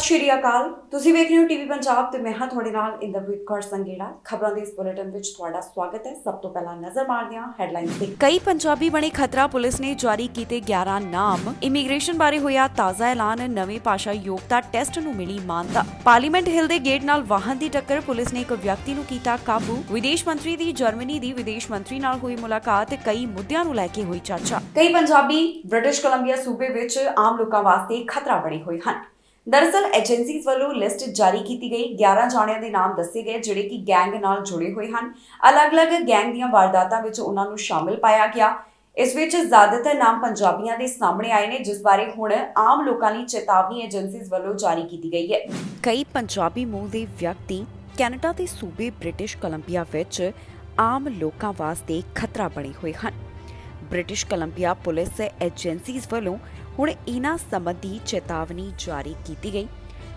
ਸ਼੍ਰੀ ਅਕਾਲ। ਤੁਸੀਂ ਵੇਖ ਰਹੇ ਹੋ ਟੀਵੀ ਪੰਜਾਬ ਤੇ ਮੈਂ ਹਾਂ ਤੁਹਾਡੇ ਨਾਲ ਇੰਦਰਪ੍ਰੀਤ ਕੌਰ ਸੰਗੇੜਾ। ਖਬਰਾਂ ਦੇ ਇਸ ਬੁਲੇਟਿਨ ਵਿੱਚ ਤੁਹਾਡਾ ਸਵਾਗਤ ਹੈ। ਸਭ ਤੋਂ ਪਹਿਲਾਂ ਨਜ਼ਰ ਮਾਰਦੇ ਹਾਂ ਹੈਡਲਾਈਨਸ ਤੇ। ਕਈ ਪੰਜਾਬੀ ਬਣੇ ਖਤਰਾ ਪੁਲਿਸ ਨੇ ਜਾਰੀ ਕੀਤੇ 11 ਨਾਮ। ਇਮੀਗ੍ਰੇਸ਼ਨ ਬਾਰੇ ਹੋਇਆ ਤਾਜ਼ਾ ਐਲਾਨ। ਨਵੇਂ ਭਾਸ਼ਾ ਯੋਗਤਾ ਟੈਸਟ ਨੂੰ ਮਿਲੀ ਮਾਨਤਾ। ਪਾਰਲੀਮੈਂਟ ਹਿਲ ਦੇ ਗੇਟ ਨਾਲ ਵਾਹਨ ਦੀ ਟੱਕਰ। ਪੁਲਿਸ ਨੇ ਇੱਕ ਵਿਅਕਤੀ ਨੂੰ ਕੀਤਾ ਕਾਬੂ। ਵਿਦੇਸ਼ ਮੰਤਰੀ ਦੀ ਜਰਮਨੀ ਦੀ ਵਿਦੇਸ਼ ਮੰਤਰੀ ਨਾਲ ਹੋਈ ਮੁਲਾਕਾਤ। ਕਈ ਮੁੱਦਿਆਂ ਨੂੰ ਲੈ ਕੇ ਹੋਈ ਚਰਚਾ। ਕਈ ਪੰਜਾਬੀ ਬ੍ਰਿਟਿਸ਼ ਕੋਲੰਬੀਆ ਸੂਬੇ ਵਿੱਚ ਆਮ ਲੋਕਾਂ ਵਾਸਤੇ ਖਤਰਾ ਬਣੇ ਹੋਏ ਹਨ। ਦਰਅਸਲ ਏਜੰਸੀਜ਼ ਵੱਲੋਂ ਲਿਸਟ ਜਾਰੀ ਕੀਤੀ ਗਈ। 11 ਜਾਣਿਆਂ ਦੇ ਨਾਮ ਦੱਸੇ ਗਏ ਜਿਹੜੇ ਕਿ ਗੈਂਗ ਨਾਲ ਜੁੜੇ ਹੋਏ ਹਨ। ਅਲੱਗ-ਅਲੱਗ ਗੈਂਗ ਦੀਆਂ ਵਾਰਦਾਤਾਂ ਵਿੱਚ ਉਹਨਾਂ ਨੂੰ ਸ਼ਾਮਿਲ ਪਾਇਆ ਗਿਆ। ਇਸ ਵਿੱਚ ਜ਼ਿਆਦਾਤਰ ਨਾਮ ਪੰਜਾਬੀਆਂ ਦੇ ਸਾਹਮਣੇ ਆਏ ਨੇ, ਜਿਸ ਬਾਰੇ ਹੁਣ ਆਮ ਲੋਕਾਂ ਲਈ ਚੇਤਾਵਨੀ ਏਜੰਸੀਜ਼ ਵੱਲੋਂ ਜਾਰੀ ਕੀਤੀ ਗਈ ਹੈ। ਕਈ ਪੰਜਾਬੀ ਮੂਲ ਦੇ ਵਿਅਕਤੀ ਕੈਨੇਡਾ ਦੇ ਸੂਬੇ ਬ੍ਰਿਟਿਸ਼ ਕੋਲੰਬੀਆ ਵਿੱਚ ਆਮ ਲੋਕਾਂ ਵਾਸਤੇ ਖਤਰਾ ਬਣੇ ਹੋਏ ਹਨ। ਬ੍ਰਿਟਿਸ਼ ਕੋਲੰਬੀਆ ਪੁਲਿਸ ਏਜੰਸੀਜ਼ ਵੱਲੋਂ ਹੁਣ ਇਹਨਾਂ ਸੰਬੰਧੀ ਚੇਤਾਵਨੀ ਜਾਰੀ ਕੀਤੀ ਗਈ,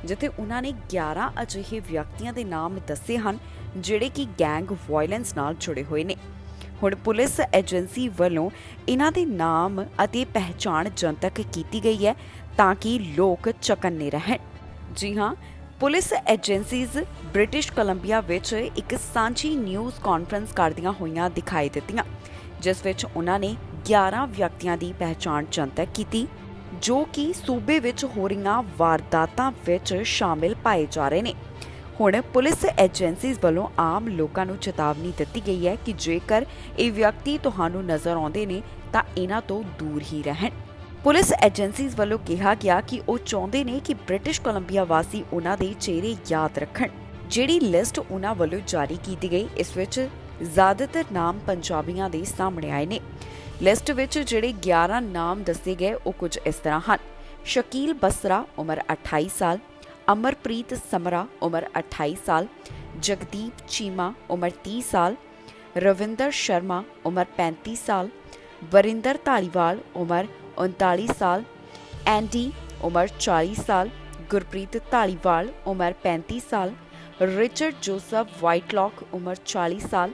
ਜਿੱਥੇ ਉਹਨਾਂ ਨੇ 11 ਅਜਿਹੇ ਵਿਅਕਤੀਆਂ ਦੇ ਨਾਮ ਦੱਸੇ ਹਨ ਜਿਹੜੇ ਕਿ ਗੈਂਗ ਵਾਇਲੈਂਸ ਨਾਲ ਜੁੜੇ ਹੋਏ ਨੇ। ਹੁਣ ਪੁਲਿਸ ਏਜੰਸੀ ਵੱਲੋਂ ਇਹਨਾਂ ਦੇ ਨਾਮ ਅਤੇ ਪਹਿਚਾਣ ਜਨਤਕ ਕੀਤੀ ਗਈ ਹੈ ਤਾਂ ਕਿ ਲੋਕ ਚੌਕੰਨੇ ਰਹਿਣ। ਜੀ ਹਾਂ, ਪੁਲਿਸ ਏਜੰਸੀਜ਼ ਬ੍ਰਿਟਿਸ਼ ਕੋਲੰਬੀਆ ਵਿੱਚ ਇੱਕ ਸਾਂਝੀ ਨਿਊਜ਼ ਕਾਨਫਰੰਸ ਕਰਦੀਆਂ ਹੋਈਆਂ ਦਿਖਾਈ ਦਿੱਤੀਆਂ, ਜਿਸ ਵਿੱਚ ਉਹਨਾਂ ਨੇ 11 ਵਿਅਕਤੀਆਂ ਦੀ ਪਹਿਚਾਣ ਜਨਤਕ ਕੀਤੀ ਜੋ ਕਿ ਸੂਬੇ ਵਿੱਚ ਹੋ ਰਹੀਆਂ ਵਾਰਦਾਤਾਂ ਵਿੱਚ ਸ਼ਾਮਿਲ ਪਾਏ ਜਾ ਰਹੇ ਨੇ। ਹੁਣ ਪੁਲਿਸ ਏਜੰਸੀਜ਼ ਵੱਲੋਂ ਆਮ ਲੋਕਾਂ ਨੂੰ ਚੇਤਾਵਨੀ ਦਿੱਤੀ ਗਈ ਹੈ ਕਿ ਜੇਕਰ ਇਹ ਵਿਅਕਤੀ ਤੁਹਾਨੂੰ ਨਜ਼ਰ ਆਉਂਦੇ ਨੇ ਤਾਂ ਇਹਨਾਂ ਤੋਂ ਦੂਰ ਹੀ ਰਹਿਣ। ਪੁਲਿਸ ਏਜੰਸੀਜ਼ ਵੱਲੋਂ ਕਿਹਾ ਗਿਆ ਕਿ ਉਹ ਚਾਹੁੰਦੇ ਨੇ ਕਿ ਬ੍ਰਿਟਿਸ਼ ਕੋਲੰਬੀਆ ਵਾਸੀ ਉਹਨਾਂ ਦੇ ਚਿਹਰੇ ਯਾਦ ਰੱਖਣ। ਜਿਹੜੀ ਲਿਸਟ ਉਹਨਾਂ ਵੱਲੋਂ ਜਾਰੀ ਕੀਤੀ ਗਈ, ਇਸ ਵਿੱਚ ਜ਼ਿਆਦਾਤਰ ਨਾਮ ਪੰਜਾਬੀਆਂ ਦੇ ਸਾਹਮਣੇ ਆਏ ਨੇ। ਲਿਸਟ ਵਿੱਚ ਜਿਹੜੇ 11 ਨਾਮ ਦੱਸੇ ਗਏ ਉਹ ਕੁਝ ਇਸ ਤਰ੍ਹਾਂ ਹਨ। ਸ਼ਕੀਲ ਬਸਰਾ ਉਮਰ 28 ਸਾਲ, ਅਮਰਪ੍ਰੀਤ ਸਮਰਾ ਉਮਰ 28 ਸਾਲ, ਜਗਦੀਪ ਚੀਮਾ ਉਮਰ 30 ਸਾਲ, ਰਵਿੰਦਰ ਸ਼ਰਮਾ ਉਮਰ 35 ਸਾਲ, ਵਰਿੰਦਰ ਧਾਲੀਵਾਲ ਉਮਰ 39 ਸਾਲ, ਐਂਡੀ ਉਮਰ 40 ਸਾਲ, ਗੁਰਪ੍ਰੀਤ ਧਾਲੀਵਾਲ ਉਮਰ 35 ਸਾਲ, ਰਿਚਰਡ ਜੋਸਫ ਵਾਈਟਲੌਕ ਉਮਰ 40 ਸਾਲ,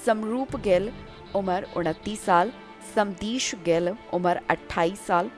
ਸਮਰੂਪ ਗਿੱਲ ਉਮਰ 29 ਸਾਲ, ਸਮਦੀਸ਼ ਗਿੱਲ ਉਮਰ 28 ਸਾਲ,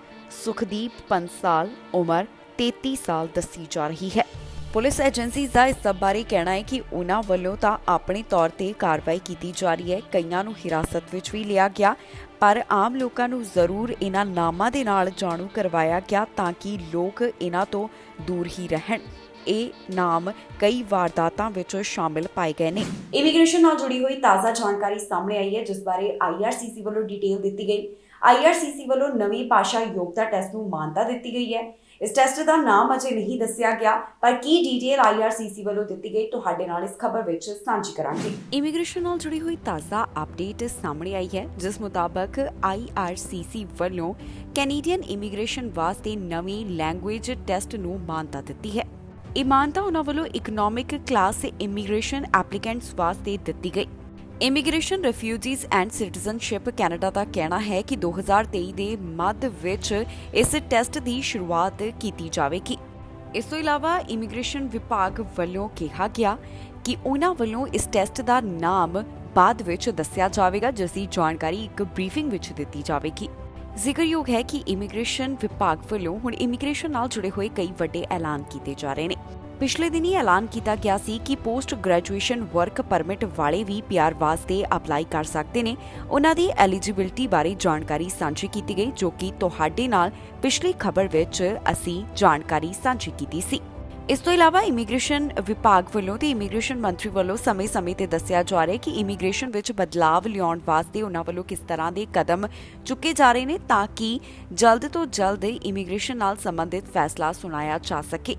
ਸੁਖਦੀਪ ਪੰਸਾਲ ਉਮਰ 33 ਸਾਲ ਦੱਸੀ ਜਾ ਰਹੀ ਹੈ। ਪੁਲਿਸ ਏਜੰਸੀ ਦਾ ਇਸ ਸਭ ਬਾਰੇ ਕਹਿਣਾ ਹੈ ਕਿ ਉਹਨਾਂ ਵੱਲੋਂ ਤਾਂ ਆਪਣੇ ਤੌਰ ਤੇ ਕਾਰਵਾਈ ਕੀਤੀ ਜਾ ਰਹੀ ਹੈ। ਕਈਆਂ ਨੂੰ ਹਿਰਾਸਤ ਵਿੱਚ ਵੀ ਲਿਆ ਗਿਆ, ਪਰ ਆਮ ਲੋਕਾਂ ਨੂੰ ਜ਼ਰੂਰ ਇਹਨਾਂ ਨਾਮਾਂ ਦੇ ਨਾਲ ਜਾਣੂ ਕਰਵਾਇਆ ਗਿਆ ਤਾਂ ਕਿ ਲੋਕ ਇਹਨਾਂ ਤੋਂ ਦੂਰ ਹੀ ਰਹਿਣ। ਇਹ ਨਾਮ ਕਈ ਵਾਰਦਾਤਾਂ ਵਿੱਚ ਸ਼ਾਮਿਲ ਪਾਏ ਗਏ ਨੇ। ਇਮੀਗ੍ਰੇਸ਼ਨ ਨਾਲ ਜੁੜੀ ਹੋਈ ਤਾਜ਼ਾ ਜਾਣਕਾਰੀ ਸਾਹਮਣੇ ਆਈ ਹੈ, ਜਿਸ ਬਾਰੇ IRCC ਵੱਲੋਂ ਡਿਟੇਲ ਦਿੱਤੀ ਗਈ। IRCC ਵੱਲੋਂ ਨਵੀਂ ਭਾਸ਼ਾ ਯੋਗਤਾ ਟੈਸਟ ਨੂੰ ਮਾਨਤਾ ਦਿੱਤੀ ਗਈ ਹੈ। ਇਸ ਟੈਸਟ ਦਾ ਨਾਮ ਅਜੇ ਨਹੀਂ ਦੱਸਿਆ ਗਿਆ, ਪਰ ਕੀ ਡਿਟੇਲ IRCC ਵੱਲੋਂ ਦਿੱਤੀ ਗਈ ਤੁਹਾਡੇ ਨਾਲ ਇਸ ਖਬਰ ਵਿੱਚ ਸਾਂਝੀ ਕਰਾਂਗੇ। ਇਮੀਗ੍ਰੇਸ਼ਨ ਨਾਲ ਜੁੜੀ ਹੋਈ ਤਾਜ਼ਾ ਅਪਡੇਟ ਸਾਹਮਣੇ ਆਈ ਹੈ, ਜਿਸ ਮੁਤਾਬਕ IRCC ਵੱਲੋਂ ਕੈਨੇਡੀਅਨ ਇਮੀਗ੍ਰੇਸ਼ਨ ਵਾਸਤੇ ਨਵੀਂ ਲੈਂਗੁਏਜ ਟੈਸਟ ਨੂੰ ਮਾਨਤਾ ਦਿੱਤੀ ਹੈ। ਇਹ ਮਾਨਤਾ ਉਹਨਾਂ ਵੱਲੋਂ ਇਕਨੋਮਿਕ ਕਲਾਸ ਇਮੀਗ੍ਰੇਸ਼ਨ ਐਪਲੀਕੈਂਟਸ ਵਾਸਤੇ ਦਿੱਤੀ ਗਈ। Immigration refugees and citizenship Canada ਦਾ ਕਹਿਣਾ ਹੈ ਕਿ 2023 ਦੇ ਮੱਧ ਵਿੱਚ ਇਸ ਟੈਸਟ ਦੀ ਸ਼ੁਰੂਆਤ ਕੀਤੀ ਜਾਵੇਗੀ। ਇਸ ਤੋਂ ਇਲਾਵਾ ਇਮੀਗ੍ਰੇਸ਼ਨ ਵਿਭਾਗ ਵੱਲੋਂ ਕਿਹਾ ਗਿਆ ਕਿ ਉਹਨਾਂ ਵੱਲੋਂ ਇਸ ਟੈਸਟ ਦਾ ਨਾਮ ਬਾਅਦ ਵਿੱਚ ਦੱਸਿਆ ਜਾਵੇਗਾ, ਜਿਸ ਦੀ ਜਾਣਕਾਰੀ ਇੱਕ ਬਰੀਫਿੰਗ ਵਿੱਚ ਦਿੱਤੀ ਜਾਵੇਗੀ। ਜ਼ਿਕਰਯੋਗ ਹੈ ਕਿ ਇਮੀਗ੍ਰੇਸ਼ਨ ਵਿਭਾਗ ਵੱਲੋਂ ਹੁਣ ਇਮੀਗ੍ਰੇਸ਼ਨ ਨਾਲ ਜੁੜੇ ਹੋਏ ਕਈ ਵੱਡੇ ਐਲਾਨ ਕੀਤੇ ਜਾ ਰਹੇ ਨੇ। ਪਿਛਲੇ ਦਿਨੀ ਐਲਾਨ ਕੀਤਾ ਗਿਆ ਸੀ ਕਿ ਪੋਸਟ ਗ੍ਰੈਜੂਏਸ਼ਨ ਵਰਕ ਪਰਮਿਟ ਵਾਲੇ ਵੀ PR ਵਾਸਤੇ ਅਪਲਾਈ ਕਰ ਸਕਦੇ ਨੇ। ਉਹਨਾਂ ਦੀ ਐਲੀਜੀਬਿਲਟੀ ਬਾਰੇ ਜਾਣਕਾਰੀ ਸਾਂਝੀ ਕੀਤੀ ਗਈ, ਜੋ ਕਿ ਤੁਹਾਡੇ ਨਾਲ ਪਿਛਲੀ ਖਬਰ ਵਿੱਚ ਅਸੀਂ ਜਾਣਕਾਰੀ ਸਾਂਝੀ ਕੀਤੀ ਸੀ। ਇਸ ਤੋਂ ਇਲਾਵਾ ਇਮੀਗ੍ਰੇਸ਼ਨ ਵਿਭਾਗ ਵੱਲੋਂ ਤੇ ਇਮੀਗ੍ਰੇਸ਼ਨ ਮੰਤਰੀ ਵੱਲੋਂ ਸਮੇਂ-ਸਮੇਂ ਤੇ ਦੱਸਿਆ ਜਾ ਰਿਹਾ ਹੈ ਕਿ ਇਮੀਗ੍ਰੇਸ਼ਨ ਵਿੱਚ ਬਦਲਾਵ ਲਿਆਉਣ ਵਾਸਤੇ ਉਹਨਾਂ ਵੱਲੋਂ ਕਿਸ ਤਰ੍ਹਾਂ ਦੇ ਕਦਮ ਚੁੱਕੇ ਜਾ ਰਹੇ ਨੇ ਤਾਂ ਕਿ ਜਲਦ ਤੋਂ ਜਲਦ ਇਮੀਗ੍ਰੇਸ਼ਨ ਨਾਲ ਸੰਬੰਧਿਤ ਫੈਸਲਾ ਸੁਣਾਇਆ ਜਾ ਸਕੇ।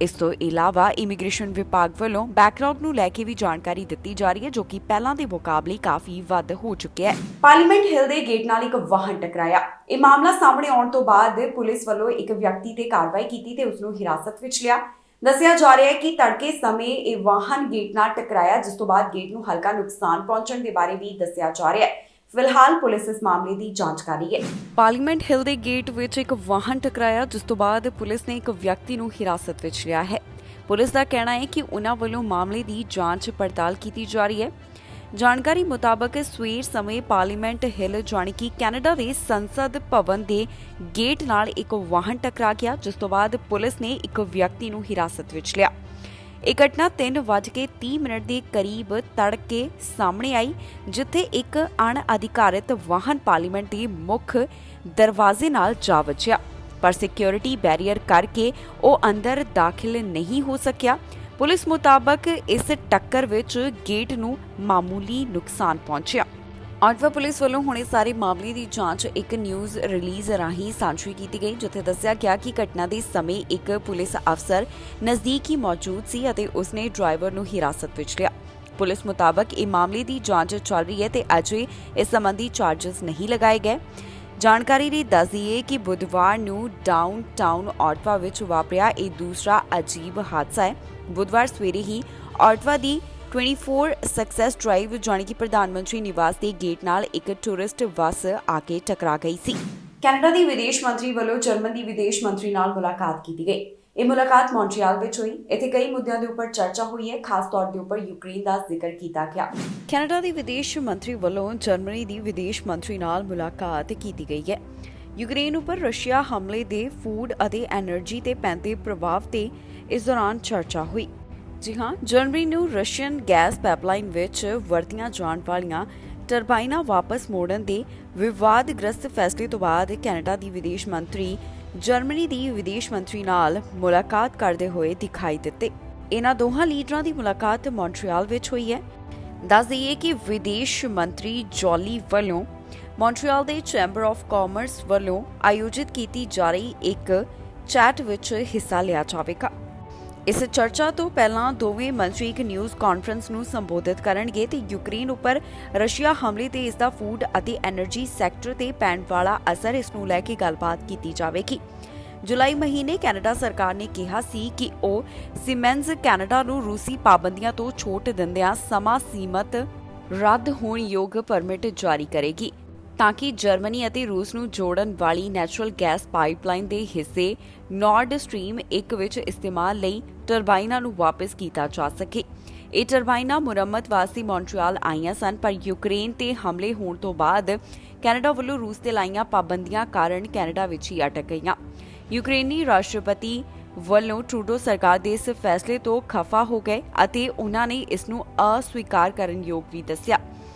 ਇਸ ਤੋਂ ਇਲਾਵਾ ਇਮੀਗ੍ਰੇਸ਼ਨ ਵਿਭਾਗ ਵੱਲੋਂ ਬੈਕਗ੍ਰਾਉਂਡ ਨੂੰ ਲੈ ਕੇ ਵੀ ਜਾਣਕਾਰੀ ਦਿੱਤੀ ਜਾ ਰਹੀ ਹੈ, ਜੋ ਕਿ ਪਹਿਲਾਂ ਦੇ ਮੁਕਾਬਲੇ ਕਾਫੀ ਵੱਧ ਹੋ ਚੁੱਕਿਆ ਹੈ। ਪਾਰਲੀਮੈਂਟ ਹਿਲ ਦੇ ਗੇਟ ਨਾਲ ਇੱਕ ਵਾਹਨ ਟਕਰਾਇਆ। ਇਹ ਮਾਮਲਾ ਸਾਹਮਣੇ ਆਉਣ ਤੋਂ ਬਾਅਦ ਪੁਲਿਸ ਵੱਲੋਂ ਇੱਕ ਵਿਅਕਤੀ ਤੇ ਕਾਰਵਾਈ ਕੀਤੀ ਤੇ ਉਸ ਨੂੰ ਹਿਰਾਸਤ ਵਿੱਚ ਲਿਆ। ਦੱਸਿਆ ਜਾ ਰਿਹਾ ਹੈ ਕਿ ਤੜਕੇ ਸਮੇਂ ਇਹ ਵਾਹਨ ਗੇਟ ਨਾਲ ਟਕਰਾਇਆ, ਜਿਸ ਤੋਂ ਬਾਅਦ ਗੇਟ ਨੂੰ ਹਲਕਾ ਨੁਕਸਾਨ ਪਹੁੰਚਣ ਦੇ ਬਾਰੇ ਵੀ ਦੱਸਿਆ ਜਾ ਰਿਹਾ ਹੈ। ਫਿਲਹਾਲ ਪੁਲਿਸ ਇਸ ਮਾਮਲੇ ਦੀ ਜਾਂਚ ਕਰ ਰਹੀ ਹੈ। ਪਾਰਲੀਮੈਂਟ ਹਿਲ ਦੇ ਗੇਟ ਵਿੱਚ ਇੱਕ ਵਾਹਨ ਟਕਰਾਇਆ, ਜਿਸ ਤੋਂ ਬਾਅਦ ਪੁਲਿਸ ਨੇ ਇੱਕ ਵਿਅਕਤੀ ਨੂੰ ਹਿਰਾਸਤ ਵਿੱਚ ਲਿਆ ਹੈ। ਪੁਲਿਸ ਦਾ ਕਹਿਣਾ ਹੈ ਕਿ ਉਹਨਾਂ ਵੱਲੋਂ ਮਾਮਲੇ ਦੀ ਜਾਂਚ ਪੜਤਾਲ ਕੀਤੀ ਜਾ ਰਹੀ ਹੈ। ਜਾਣਕਾਰੀ ਮੁਤਾਬਕ ਸਵੇਰ ਸਮੇਂ ਪਾਰਲੀਮੈਂਟ ਹਿੱਲ ਜਾਣੀ ਕਿ ਕੈਨੇਡਾ ਦੇ ਸੰਸਦ ਭਵਨ ਦੇ ਗੇਟ ਨਾਲ ਇੱਕ ਵਾਹਨ ਟਕਰਾ ਗਿਆ, ਜਿਸ ਤੋਂ ਬਾਅਦ ਪੁਲਿਸ ਨੇ ਇੱਕ ਵਿਅਕਤੀ ਨੂੰ ਹਿਰਾਸਤ ਵਿੱਚ ਲਿਆ। ਇਹ ਘਟਨਾ 3:30 ਦੇ ਕਰੀਬ ਤੜਕੇ ਸਾਹਮਣੇ ਆਈ, ਜਿੱਥੇ ਇੱਕ ਅਣਅਧਿਕਾਰਿਤ ਵਾਹਨ ਪਾਰਲੀਮੈਂਟ ਦੇ ਮੁੱਖ ਦਰਵਾਜ਼ੇ ਨਾਲ ਜਾ ਵੱਜਿਆ, ਪਰ ਸਿਕਿਉਰਿਟੀ ਬੈਰੀਅਰ ਕਰਕੇ ਉਹ ਅੰਦਰ ਦਾਖਲ ਨਹੀਂ ਹੋ ਸਕਿਆ। ਪੁਲਿਸ ਮੁਤਾਬਕ ਇਸ ਟੱਕਰ ਵਿੱਚ ਗੇਟ ਨੂੰ ਮਾਮੂਲੀ ਨੁਕਸਾਨ ਪਹੁੰਚਿਆ। ਆਟਵਾ ਪੁਲਿਸ ਵੱਲੋਂ ਹੁਣ ਇਸ ਸਾਰੇ ਮਾਮਲੇ ਦੀ ਜਾਂਚ ਇੱਕ ਨਿਊਜ਼ ਰਿਲੀਜ਼ ਰਾਹੀਂ ਸਾਂਝੀ ਕੀਤੀ ਗਈ, ਜਿੱਥੇ ਦੱਸਿਆ ਗਿਆ ਕਿ ਘਟਨਾ ਦੇ ਸਮੇਂ ਇੱਕ ਪੁਲਿਸ ਅਫਸਰ ਨਜ਼ਦੀਕ ਹੀ ਮੌਜੂਦ ਸੀ ਅਤੇ ਉਸਨੇ ਡਰਾਈਵਰ ਨੂੰ ਹਿਰਾਸਤ ਵਿੱਚ ਲਿਆ। ਪੁਲਿਸ ਮੁਤਾਬਕ ਇਹ ਮਾਮਲੇ ਦੀ ਜਾਂਚ ਚੱਲ ਰਹੀ ਹੈ ਤੇ ਅਜੇ ਇਸ ਸੰਬੰਧੀ ਚਾਰਜਸ ਨਹੀਂ ਲਗਾਏ ਗਏ। ਜਾਣਕਾਰੀ ਲਈ ਦੱਸ ਦਈਏ ਕਿ ਬੁੱਧਵਾਰ ਨੂੰ ਡਾਊਨਟਾਊਨ ਆਟਵਾ ਵਿੱਚ ਵਾਪਰਿਆ ਇਹ ਦੂਸਰਾ ਅਜੀਬ ਹਾਦਸਾ ਹੈ। ਬੁੱਧਵਾਰ ਸਵੇਰੇ ਹੀ ਆਟਵਾ ਦੀ 24 ਸਕਸੈਸ ਡਰਾਈਵ ਜਾਣੀ ਕਿ ਪ੍ਰਧਾਨ ਮੰਤਰੀ ਨਿਵਾਸ ਦੇ ਗੇਟ ਨਾਲ ਇੱਕ ਟੂਰਿਸਟ ਬੱਸ ਆ ਕੇ ਟਕਰਾ ਗਈ ਸੀ। ਕੈਨੇਡਾ ਦੀ ਵਿਦੇਸ਼ ਮੰਤਰੀ ਵੱਲੋਂ ਜਰਮਨ ਦੀ ਵਿਦੇਸ਼ ਮੰਤਰੀ ਨਾਲ ਮੁਲਾਕਾਤ ਕੀਤੀ ਗਈ। ਇਹ ਮੁਲਾਕਾਤ ਮੌਂਟਰੀਅਲ ਵਿੱਚ ਹੋਈ। ਇੱਥੇ ਕਈ ਮੁੱਦਿਆਂ ਦੇ ਉੱਪਰ ਚਰਚਾ ਹੋਈ ਹੈ, ਖਾਸ ਤੌਰ ਦੇ ਉੱਪਰ ਯੂਕਰੇਨ ਦਾ ਜ਼ਿਕਰ ਕੀਤਾ ਗਿਆ। ਕੈਨੇਡਾ ਦੀ ਵਿਦੇਸ਼ ਮੰਤਰੀ ਵੱਲੋਂ ਜਰਮਨੀ ਦੀ ਵਿਦੇਸ਼ ਮੰਤਰੀ ਨਾਲ ਮੁਲਾਕਾਤ ਕੀਤੀ ਗਈ ਹੈ। ਯੂਕਰੇਨ ਉੱਪਰ ਰਸ਼ੀਆ ਹਮਲੇ ਦੇ ਫੂਡ ਅਤੇ ਐਨਰਜੀ ਤੇ ਪੈਂਦੇ ਪ੍ਰਭਾਵ ਤੇ ਇਸ ਦੌਰਾਨ ਚਰਚਾ ਹੋਈ। ਜੀ ਹਾਂ, ਜਰਮਨੀ ਨੂੰ ਰਸ਼ੀਅਨ ਗੈਸ ਪਾਈਪਲਾਈਨ ਵਿੱਚ ਵਰਤੀਆਂ ਜਾਣ ਵਾਲੀਆਂ ਟਰਬਾਈਨਾਂ ਵਾਪਸ ਮੋੜਨ ਦੇ ਵਿਵਾਦਗ੍ਰਸਤ ਫੈਸਲੇ ਤੋਂ ਬਾਅਦ ਕੈਨੇਡਾ ਦੀ ਵਿਦੇਸ਼ ਮੰਤਰੀ ਜਰਮਨੀ ਦੀ ਵਿਦੇਸ਼ ਮੰਤਰੀ ਨਾਲ ਮੁਲਾਕਾਤ ਕਰਦੇ ਹੋਏ ਦਿਖਾਈ ਦਿੱਤੇ। ਇਹਨਾਂ ਦੋਹਾਂ ਲੀਡਰਾਂ ਦੀ ਮੁਲਾਕਾਤ ਮੌਂਟਰੀਅਲ ਵਿੱਚ ਹੋਈ ਹੈ। ਦੱਸ ਦਈਏ ਕਿ ਵਿਦੇਸ਼ ਮੰਤਰੀ ਜੋਲੀ ਵੱਲੋਂ ਮੌਂਟਰੀਅਲ ਦੇ ਚੈਂਬਰ ਆਫ ਕਾਮਰਸ ਵੱਲੋਂ ਆਯੋਜਿਤ ਕੀਤੀ ਜਾ ਰਹੀ ਇੱਕ ਚੈਟ ਵਿੱਚ ਹਿੱਸਾ ਲਿਆ ਜਾਵੇਗਾ। ਇਸ ਚਰਚਾ ਤੋਂ ਪਹਿਲਾਂ ਦੋਵੇਂ ਮੰਤਰੀ ਇੱਕ ਨਿਊਜ਼ ਕਾਨਫਰੰਸ ਨੂੰ ਸੰਬੋਧਿਤ ਕਰਨਗੇ ਤੇ ਯੂਕਰੇਨ ਉੱਪਰ ਰਸ਼ੀਆ ਹਮਲੇ ਤੇ ਇਸ ਦਾ ਫੂਡ ਅਤੇ ਐਨਰਜੀ ਸੈਕਟਰ ਤੇ ਪੈਣ ਵਾਲਾ ਅਸਰ ਇਸ ਨੂੰ ਲੈ ਕੇ ਗੱਲਬਾਤ ਕੀਤੀ ਜਾਵੇਗੀ। ਜੁਲਾਈ ਮਹੀਨੇ ਕੈਨੇਡਾ ਸਰਕਾਰ ਨੇ ਕਿਹਾ ਸੀ ਕਿ ਉਹ ਸੀਮੈਂਸ ਕੈਨੇਡਾ ਨੂੰ ਰੂਸੀ ਪਾਬੰਦੀਆਂ ਤੋਂ ਛੋਟ ਦਿੰਦਿਆਂ ਸਮਾਂ ਸੀਮਤ ਰੱਦ ਹੋਣ ਯੋਗ ਪਰਮਿਟ ਜਾਰੀ ਕਰੇਗੀ ਤਾਂ ਕਿ ਜਰਮਨੀ ਅਤੇ ਰੂਸ ਨੂੰ ਜੋੜਨ ਵਾਲੀ ਨੈਚੁਰਲ ਗੈਸ ਪਾਈਪਲਾਈਨ ਦੇ ਹਿੱਸੇ ਨਾਰਡ ਸਟ੍ਰੀਮ 1 ਵਿੱਚ ਇਸਤੇਮਾਲ ਲਈ ਟਰਬਾਈਨਾਂ ਨੂੰ ਵਾਪਸ ਕੀਤਾ ਜਾ ਸਕੇ। ਇਹ ਟਰਬਾਈਨਾਂ ਮੁਰੰਮਤ ਵਾਸਤੇ ਮੌਂਟਰੀਅਲ ਆਈਆਂ ਸਨ, ਪਰ ਯੂਕਰੇਨ ਤੇ ਹਮਲੇ ਹੋਣ ਤੋਂ ਬਾਅਦ ਕੈਨੇਡਾ ਵੱਲੋਂ ਰੂਸ ਤੇ ਲਾਈਆਂ ਪਾਬੰਦੀਆਂ ਕਾਰਨ ਕੈਨੇਡਾ ਵਿੱਚ ਹੀ ਅਟਕ ਗਈਆਂ। ਯੂਕਰੇਨੀ ਰਾਸ਼ਟਰਪਤੀ ਵੱਲੋਂ ਟਰੂਡੋ ਸਰਕਾਰ ਦੇ ਇਸ ਫੈਸਲੇ ਤੋਂ ਖਫਾ ਹੋ ਗਏ ਅਤੇ ਉਹਨਾਂ ਨੇ ਇਸ ਨੂੰ ਅਸਵੀਕਾਰ ਕਰਨ ਯੋਗ ਵੀ ਦੱਸਿਆ।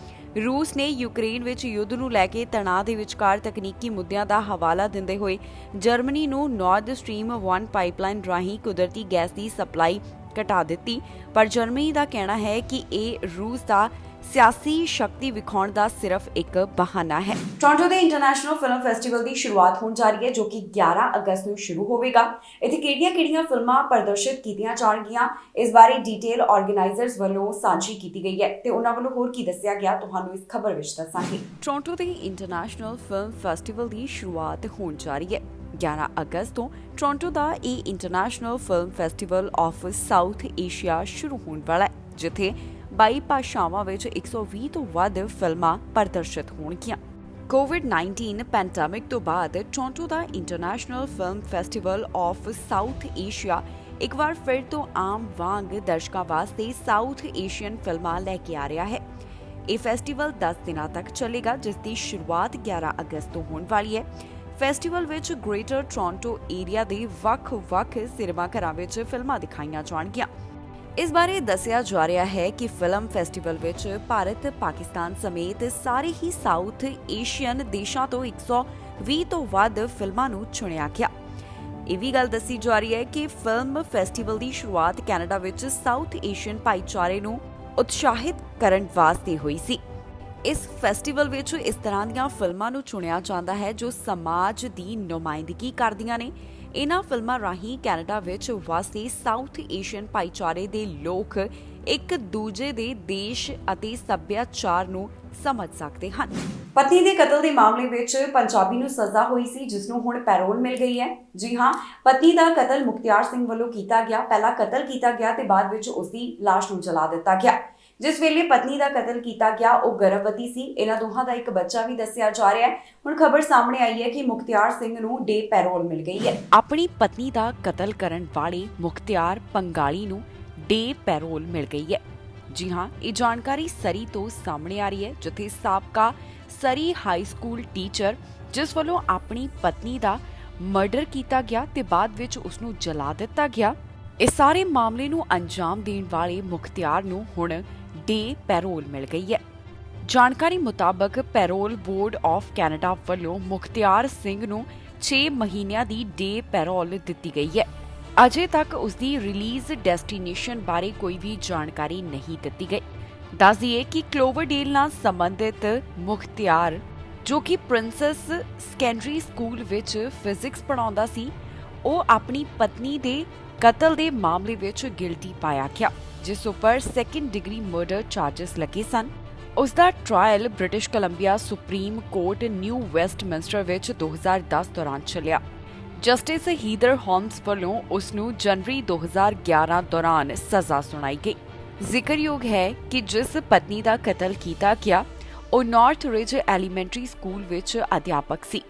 ਰੂਸ ਨੇ ਯੂਕਰੇਨ ਵਿੱਚ ਯੁੱਧ ਨੂੰ ਲੈ ਕੇ ਤਣਾਅ ਦੇ ਵਿਚਕਾਰ ਤਕਨੀਕੀ ਮੁੱਦਿਆਂ ਦਾ ਹਵਾਲਾ ਦਿੰਦੇ ਹੋਏ ਜਰਮਨੀ ਨੂੰ ਨਾਰਥ ਸਟ੍ਰੀਮ 1 ਪਾਈਪਲਾਈਨ ਰਾਹੀਂ ਕੁਦਰਤੀ ਗੈਸ ਦੀ ਸਪਲਾਈ ਘਟਾ ਦਿੱਤੀ, ਪਰ ਜਰਮਨੀ ਦਾ ਕਹਿਣਾ ਹੈ ਕਿ ਇਹ ਰੂਸ ਦਾ ਸਿਆਸੀ ਸ਼ਕਤੀ ਵਿਖਾਉਣ ਦਾ ਸਿਰਫ ਇੱਕ ਬਹਾਨਾ ਹੈ। ਟੋਰਾਂਟੋ ਦੇ ਇੰਟਰਨੈਸ਼ਨਲ ਫਿਲਮ ਫੈਸਟੀਵਲ ਦੀ ਸ਼ੁਰੂਆਤ ਹੋਣ ਜਾ ਰਹੀ ਹੈ, ਜੋ ਕਿ 11 ਅਗਸਤ ਨੂੰ ਸ਼ੁਰੂ ਹੋਵੇਗਾ। ਇੱਥੇ ਕਿਹੜੀਆਂ ਫਿਲਮਾਂ ਪ੍ਰਦਰਸ਼ਿਤ ਕੀਤੀਆਂ ਜਾਣਗੀਆਂ, ਇਸ ਬਾਰੇ ਡਿਟੇਲ ਆਰਗੇਨਾਈਜ਼ਰਸ ਵੱਲੋਂ ਸਾਂਝੀ ਕੀਤੀ ਗਈ ਹੈ ਤੇ ਉਹਨਾਂ ਵੱਲੋਂ ਹੋਰ ਕੀ ਦੱਸਿਆ ਗਿਆ, ਤੁਹਾਨੂੰ ਇਸ ਖਬਰ ਵਿੱਚ ਦੱਸਾਂਗੇ। ਟੋਰਾਂਟੋ ਦੇ ਇੰਟਰਨੈਸ਼ਨਲ ਫਿਲਮ ਫੈਸਟੀਵਲ ਦੀ ਸ਼ੁਰੂਆਤ ਹੋਣ ਜਾ ਰਹੀ ਹੈ। 11 ਅਗਸਤ ਤੋਂ ਟੋਰਾਂਟੋ ਦਾ ਇਹ international film festival of south Asia ਸ਼ੁਰੂ ਹੋਣ ਵਾਲਾ ਹੈ, ਜਿੱਥੇ 22 ਭਾਸ਼ਾਵਾਂ ਵਿੱਚ 120 ਤੋਂ ਵੱਧ ਫਿਲਮਾਂ ਪ੍ਰਦਰਸ਼ਿਤ ਹੋਣਗੀਆਂ। ਕੋਵਿਡ-19 ਪੈਂਡੇਮਿਕ ਤੋਂ ਬਾਅਦ Toronto the international film festival of south Asia ਇੱਕ ਵਾਰ ਫਿਰ ਤੋਂ ਆਮ ਵਾਂਗ ਦਰਸ਼ਕਾਂ ਵਾਸਤੇ ਸਾਊਥ ਏਸ਼ੀਅਨ ਫਿਲਮਾਂ ਲੈ ਕੇ ਆ ਰਿਹਾ ਹੈ। ਇਹ ਫੈਸਟੀਵਲ 10 ਦਿਨਾਂ ਤੱਕ ਚੱਲੇਗਾ, ਜਿਸ ਦੀ ਸ਼ੁਰੂਆਤ 11 ਅਗਸਤ ਤੋਂ ਹੋਣ ਵਾਲੀ ਹੈ। ਫੈਸਟੀਵਲ ਵਿੱਚ ਗ੍ਰੇਟਰ ਟੋਰਾਂਟੋ ਏਰੀਆ ਦੇ ਵੱਖ-ਵੱਖ ਸਿਨੇਮਾ ਘਰਾਂ ਵਿੱਚ ਫਿਲਮਾਂ ਦਿਖਾਈਆਂ ਜਾਣਗੀਆਂ। ਇਸ ਬਾਰੇ ਦੱਸਿਆ ਜਾ ਰਿਹਾ ਹੈ ਕਿ ਫਿਲਮ ਫੈਸਟੀਵਲ ਵਿੱਚ ਭਾਰਤ, ਪਾਕਿਸਤਾਨ ਸਮੇਤ ਸਾਰੇ ਹੀ ਸਾਊਥ ਏਸ਼ੀਅਨ ਦੇਸ਼ਾਂ ਤੋਂ 120 ਤੋਂ ਵੱਧ ਫਿਲਮਾਂ ਨੂੰ ਚੁਣਿਆ ਗਿਆ। ਇਹ ਵੀ ਗੱਲ ਦੱਸੀ ਜਾ ਰਹੀ ਹੈ ਕਿ ਫਿਲਮ ਫੈਸਟੀਵਲ ਦੀ ਸ਼ੁਰੂਆਤ ਕੈਨੇਡਾ ਵਿੱਚ ਸਾਊਥ ਏਸ਼ੀਅਨ ਭਾਈਚਾਰੇ ਨੂੰ ਉਤਸ਼ਾਹਿਤ ਕਰਨ ਵਾਸਤੇ ਹੋਈ ਸੀ। ਇਸ ਫੈਸਟੀਵਲ ਵਿੱਚ ਇਸ ਤਰ੍ਹਾਂ ਦੀਆਂ ਫਿਲਮਾਂ ਨੂੰ ਚੁਣਿਆ ਜਾਂਦਾ ਹੈ ਜੋ ਸਮਾਜ ਦੀ ਨੁਮਾਇੰਦਗੀ ਕਰਦੀਆਂ ਨੇ। ਇਹਨਾਂ ਫਿਲਮਾਂ ਰਾਹੀਂ ਕੈਨੇਡਾ ਵਿੱਚ ਵਸਦੇ ਸਾਊਥ ਏਸ਼ੀਅਨ ਭਾਈਚਾਰੇ ਦੇ ਲੋਕ ਇੱਕ ਦੂਜੇ ਦੇ ਦੇਸ਼ ਅਤੇ ਸੱਭਿਆਚਾਰ ਨੂੰ ਸਮਝ ਸਕਦੇ ਹਨ। ਪਤਨੀ ਦੇ ਕਤਲ ਦੇ ਮਾਮਲੇ ਵਿੱਚ ਪੰਜਾਬੀ ਨੂੰ ਸਜ਼ਾ ਹੋਈ ਸੀ, ਜਿਸ ਨੂੰ ਹੁਣ ਪੈਰੋਲ ਮਿਲ ਗਈ ਹੈ। ਜੀ ਹਾਂ, ਪਤਨੀ ਦਾ ਕਤਲ ਮੁਖਤਿਆਰ ਸਿੰਘ ਵੱਲੋਂ ਕੀਤਾ ਗਿਆ। ਪਹਿਲਾਂ ਕਤਲ ਕੀਤਾ ਗਿਆ ਤੇ ਬਾਅਦ ਵਿੱਚ ਉਸ ਦੀ ਲਾਸ਼ ਨੂੰ ਜਲਾ ਦਿੱਤਾ ਗਿਆ। ਜਿਸ ਵੇਲੇ ਪਤਨੀ ਦਾ ਕਤਲ ਕੀਤਾ ਗਿਆ ਉਹ ਗਰਭਵਤੀ ਸੀ। ਇਹਨਾਂ ਦੋਹਾਂ ਦਾ ਇੱਕ ਬੱਚਾ ਵੀ ਦੱਸਿਆ ਜਾ ਰਿਹਾ ਹੈ। ਹੁਣ ਖਬਰ ਸਾਹਮਣੇ ਆਈ ਹੈ ਕਿ ਮੁਖਤਿਆਰ ਸਿੰਘ ਨੂੰ ਡੇ ਪੈਰੋਲ ਮਿਲ ਗਈ ਹੈ। ਆਪਣੀ ਪਤਨੀ ਦਾ ਕਤਲ ਕਰਨ ਵਾਲੇ ਮੁਖਤਿਆਰ ਪੰਗਾਲੀ ਨੂੰ ਡੇ ਪੈਰੋਲ ਮਿਲ ਗਈ ਹੈ। ਜੀ ਹਾਂ, ਇਹ ਜਾਣਕਾਰੀ ਸਰੀ ਤੋਂ ਸਾਹਮਣੇ ਆ ਰਹੀ ਹੈ, ਜਿੱਥੇ ਸਾਬਕਾ ਸਰੀ ਹਾਈ ਸਕੂਲ ਟੀਚਰ ਜਿਸ ਵੱਲੋਂ ਆਪਣੀ ਪਤਨੀ ਦਾ ਮਰਡਰ ਕੀਤਾ ਗਿਆ ਤੇ ਬਾਅਦ ਵਿੱਚ ਉਸ ਨੂੰ ਜਲਾ ਦਿੱਤਾ ਗਿਆ, ਇਸ ਸਾਰੇ ਮਾਮਲੇ ਨੂੰ ਅੰਜਾਮ ਦੇਣ ਵਾਲੇ ਮੁਖਤਿਆਰ ਨੂੰ ਹੁਣ ਡੇ ਪੈਰੋਲ ਮਿਲ ਗਈ ਹੈ। ਜਾਣਕਾਰੀ ਮੁਤਾਬਕ ਪੈਰੋਲ ਬੋਰਡ ਆਫ ਕੈਨੇਡਾ ਵੱਲੋਂ ਮੁਖਤਿਆਰ ਸਿੰਘ ਨੂੰ 6 ਮਹੀਨਿਆਂ ਦੀ ਡੇ ਪੈਰੋਲ ਦਿੱਤੀ ਗਈ ਹੈ। ਅਜੇ ਤੱਕ ਉਸ ਦੀ ਰਿਲੀਜ਼ ਡੈਸਟੀਨੇਸ਼ਨ ਬਾਰੇ ਕੋਈ ਵੀ ਜਾਣਕਾਰੀ ਨਹੀਂ ਦਿੱਤੀ ਗਈ। ਦੱਸ ਦਈਏ ਕਿ ਕਲੋਵਰਡੇਲ ਨਾਲ ਸੰਬੰਧਿਤ ਮੁਖਤਿਆਰ, ਜੋ ਕਿ ਪ੍ਰਿੰਸੈਸ ਸੈਕੰਡਰੀ ਸਕੂਲ ਵਿੱਚ ਫਿਜ਼ਿਕਸ ਪੜ੍ਹਾਉਂਦਾ ਸੀ, ਉਹ ਆਪਣੀ ਪਤਨੀ ਦੇ ਕਤਲ ਦੇ ਮਾਮਲੇ ਵਿੱਚ ਗਿਲਟੀ ਪਾਇਆ ਗਿਆ, ਜਿਸ ਉੱਪਰ ਸੈਕੰਡ ਡਿਗਰੀ ਮਰਡਰ ਚਾਰਜਸ ਲੱਗੇ ਸਨ। ਉਸ ਦਾ trial British Columbia Supreme Court New Westminster ਵਿੱਚ 2010 ਦੌਰਾਨ ਚੱਲਿਆ। ਜਸਟਿਸ ਹੀਦਰ ਹੋਮਸ ਵੱਲੋਂ ਉਸ ਨੂੰ ਜਨਵਰੀ 2011 ਦੌਰਾਨ ਸਜ਼ਾ ਸੁਣਾਈ ਗਈ। ਜ਼ਿਕਰਯੋਗ ਹੈ ਕਿ ਜਿਸ ਪਤਨੀ ਦਾ ਕਤਲ ਕੀਤਾ ਗਿਆ, ਉਹ ਨਾਰਥ ਰਿਜ ਐਲੀਮੈਂਟਰੀ ਸਕੂਲ ਵਿੱਚ ਅਧਿਆਪਕ ਸੀ।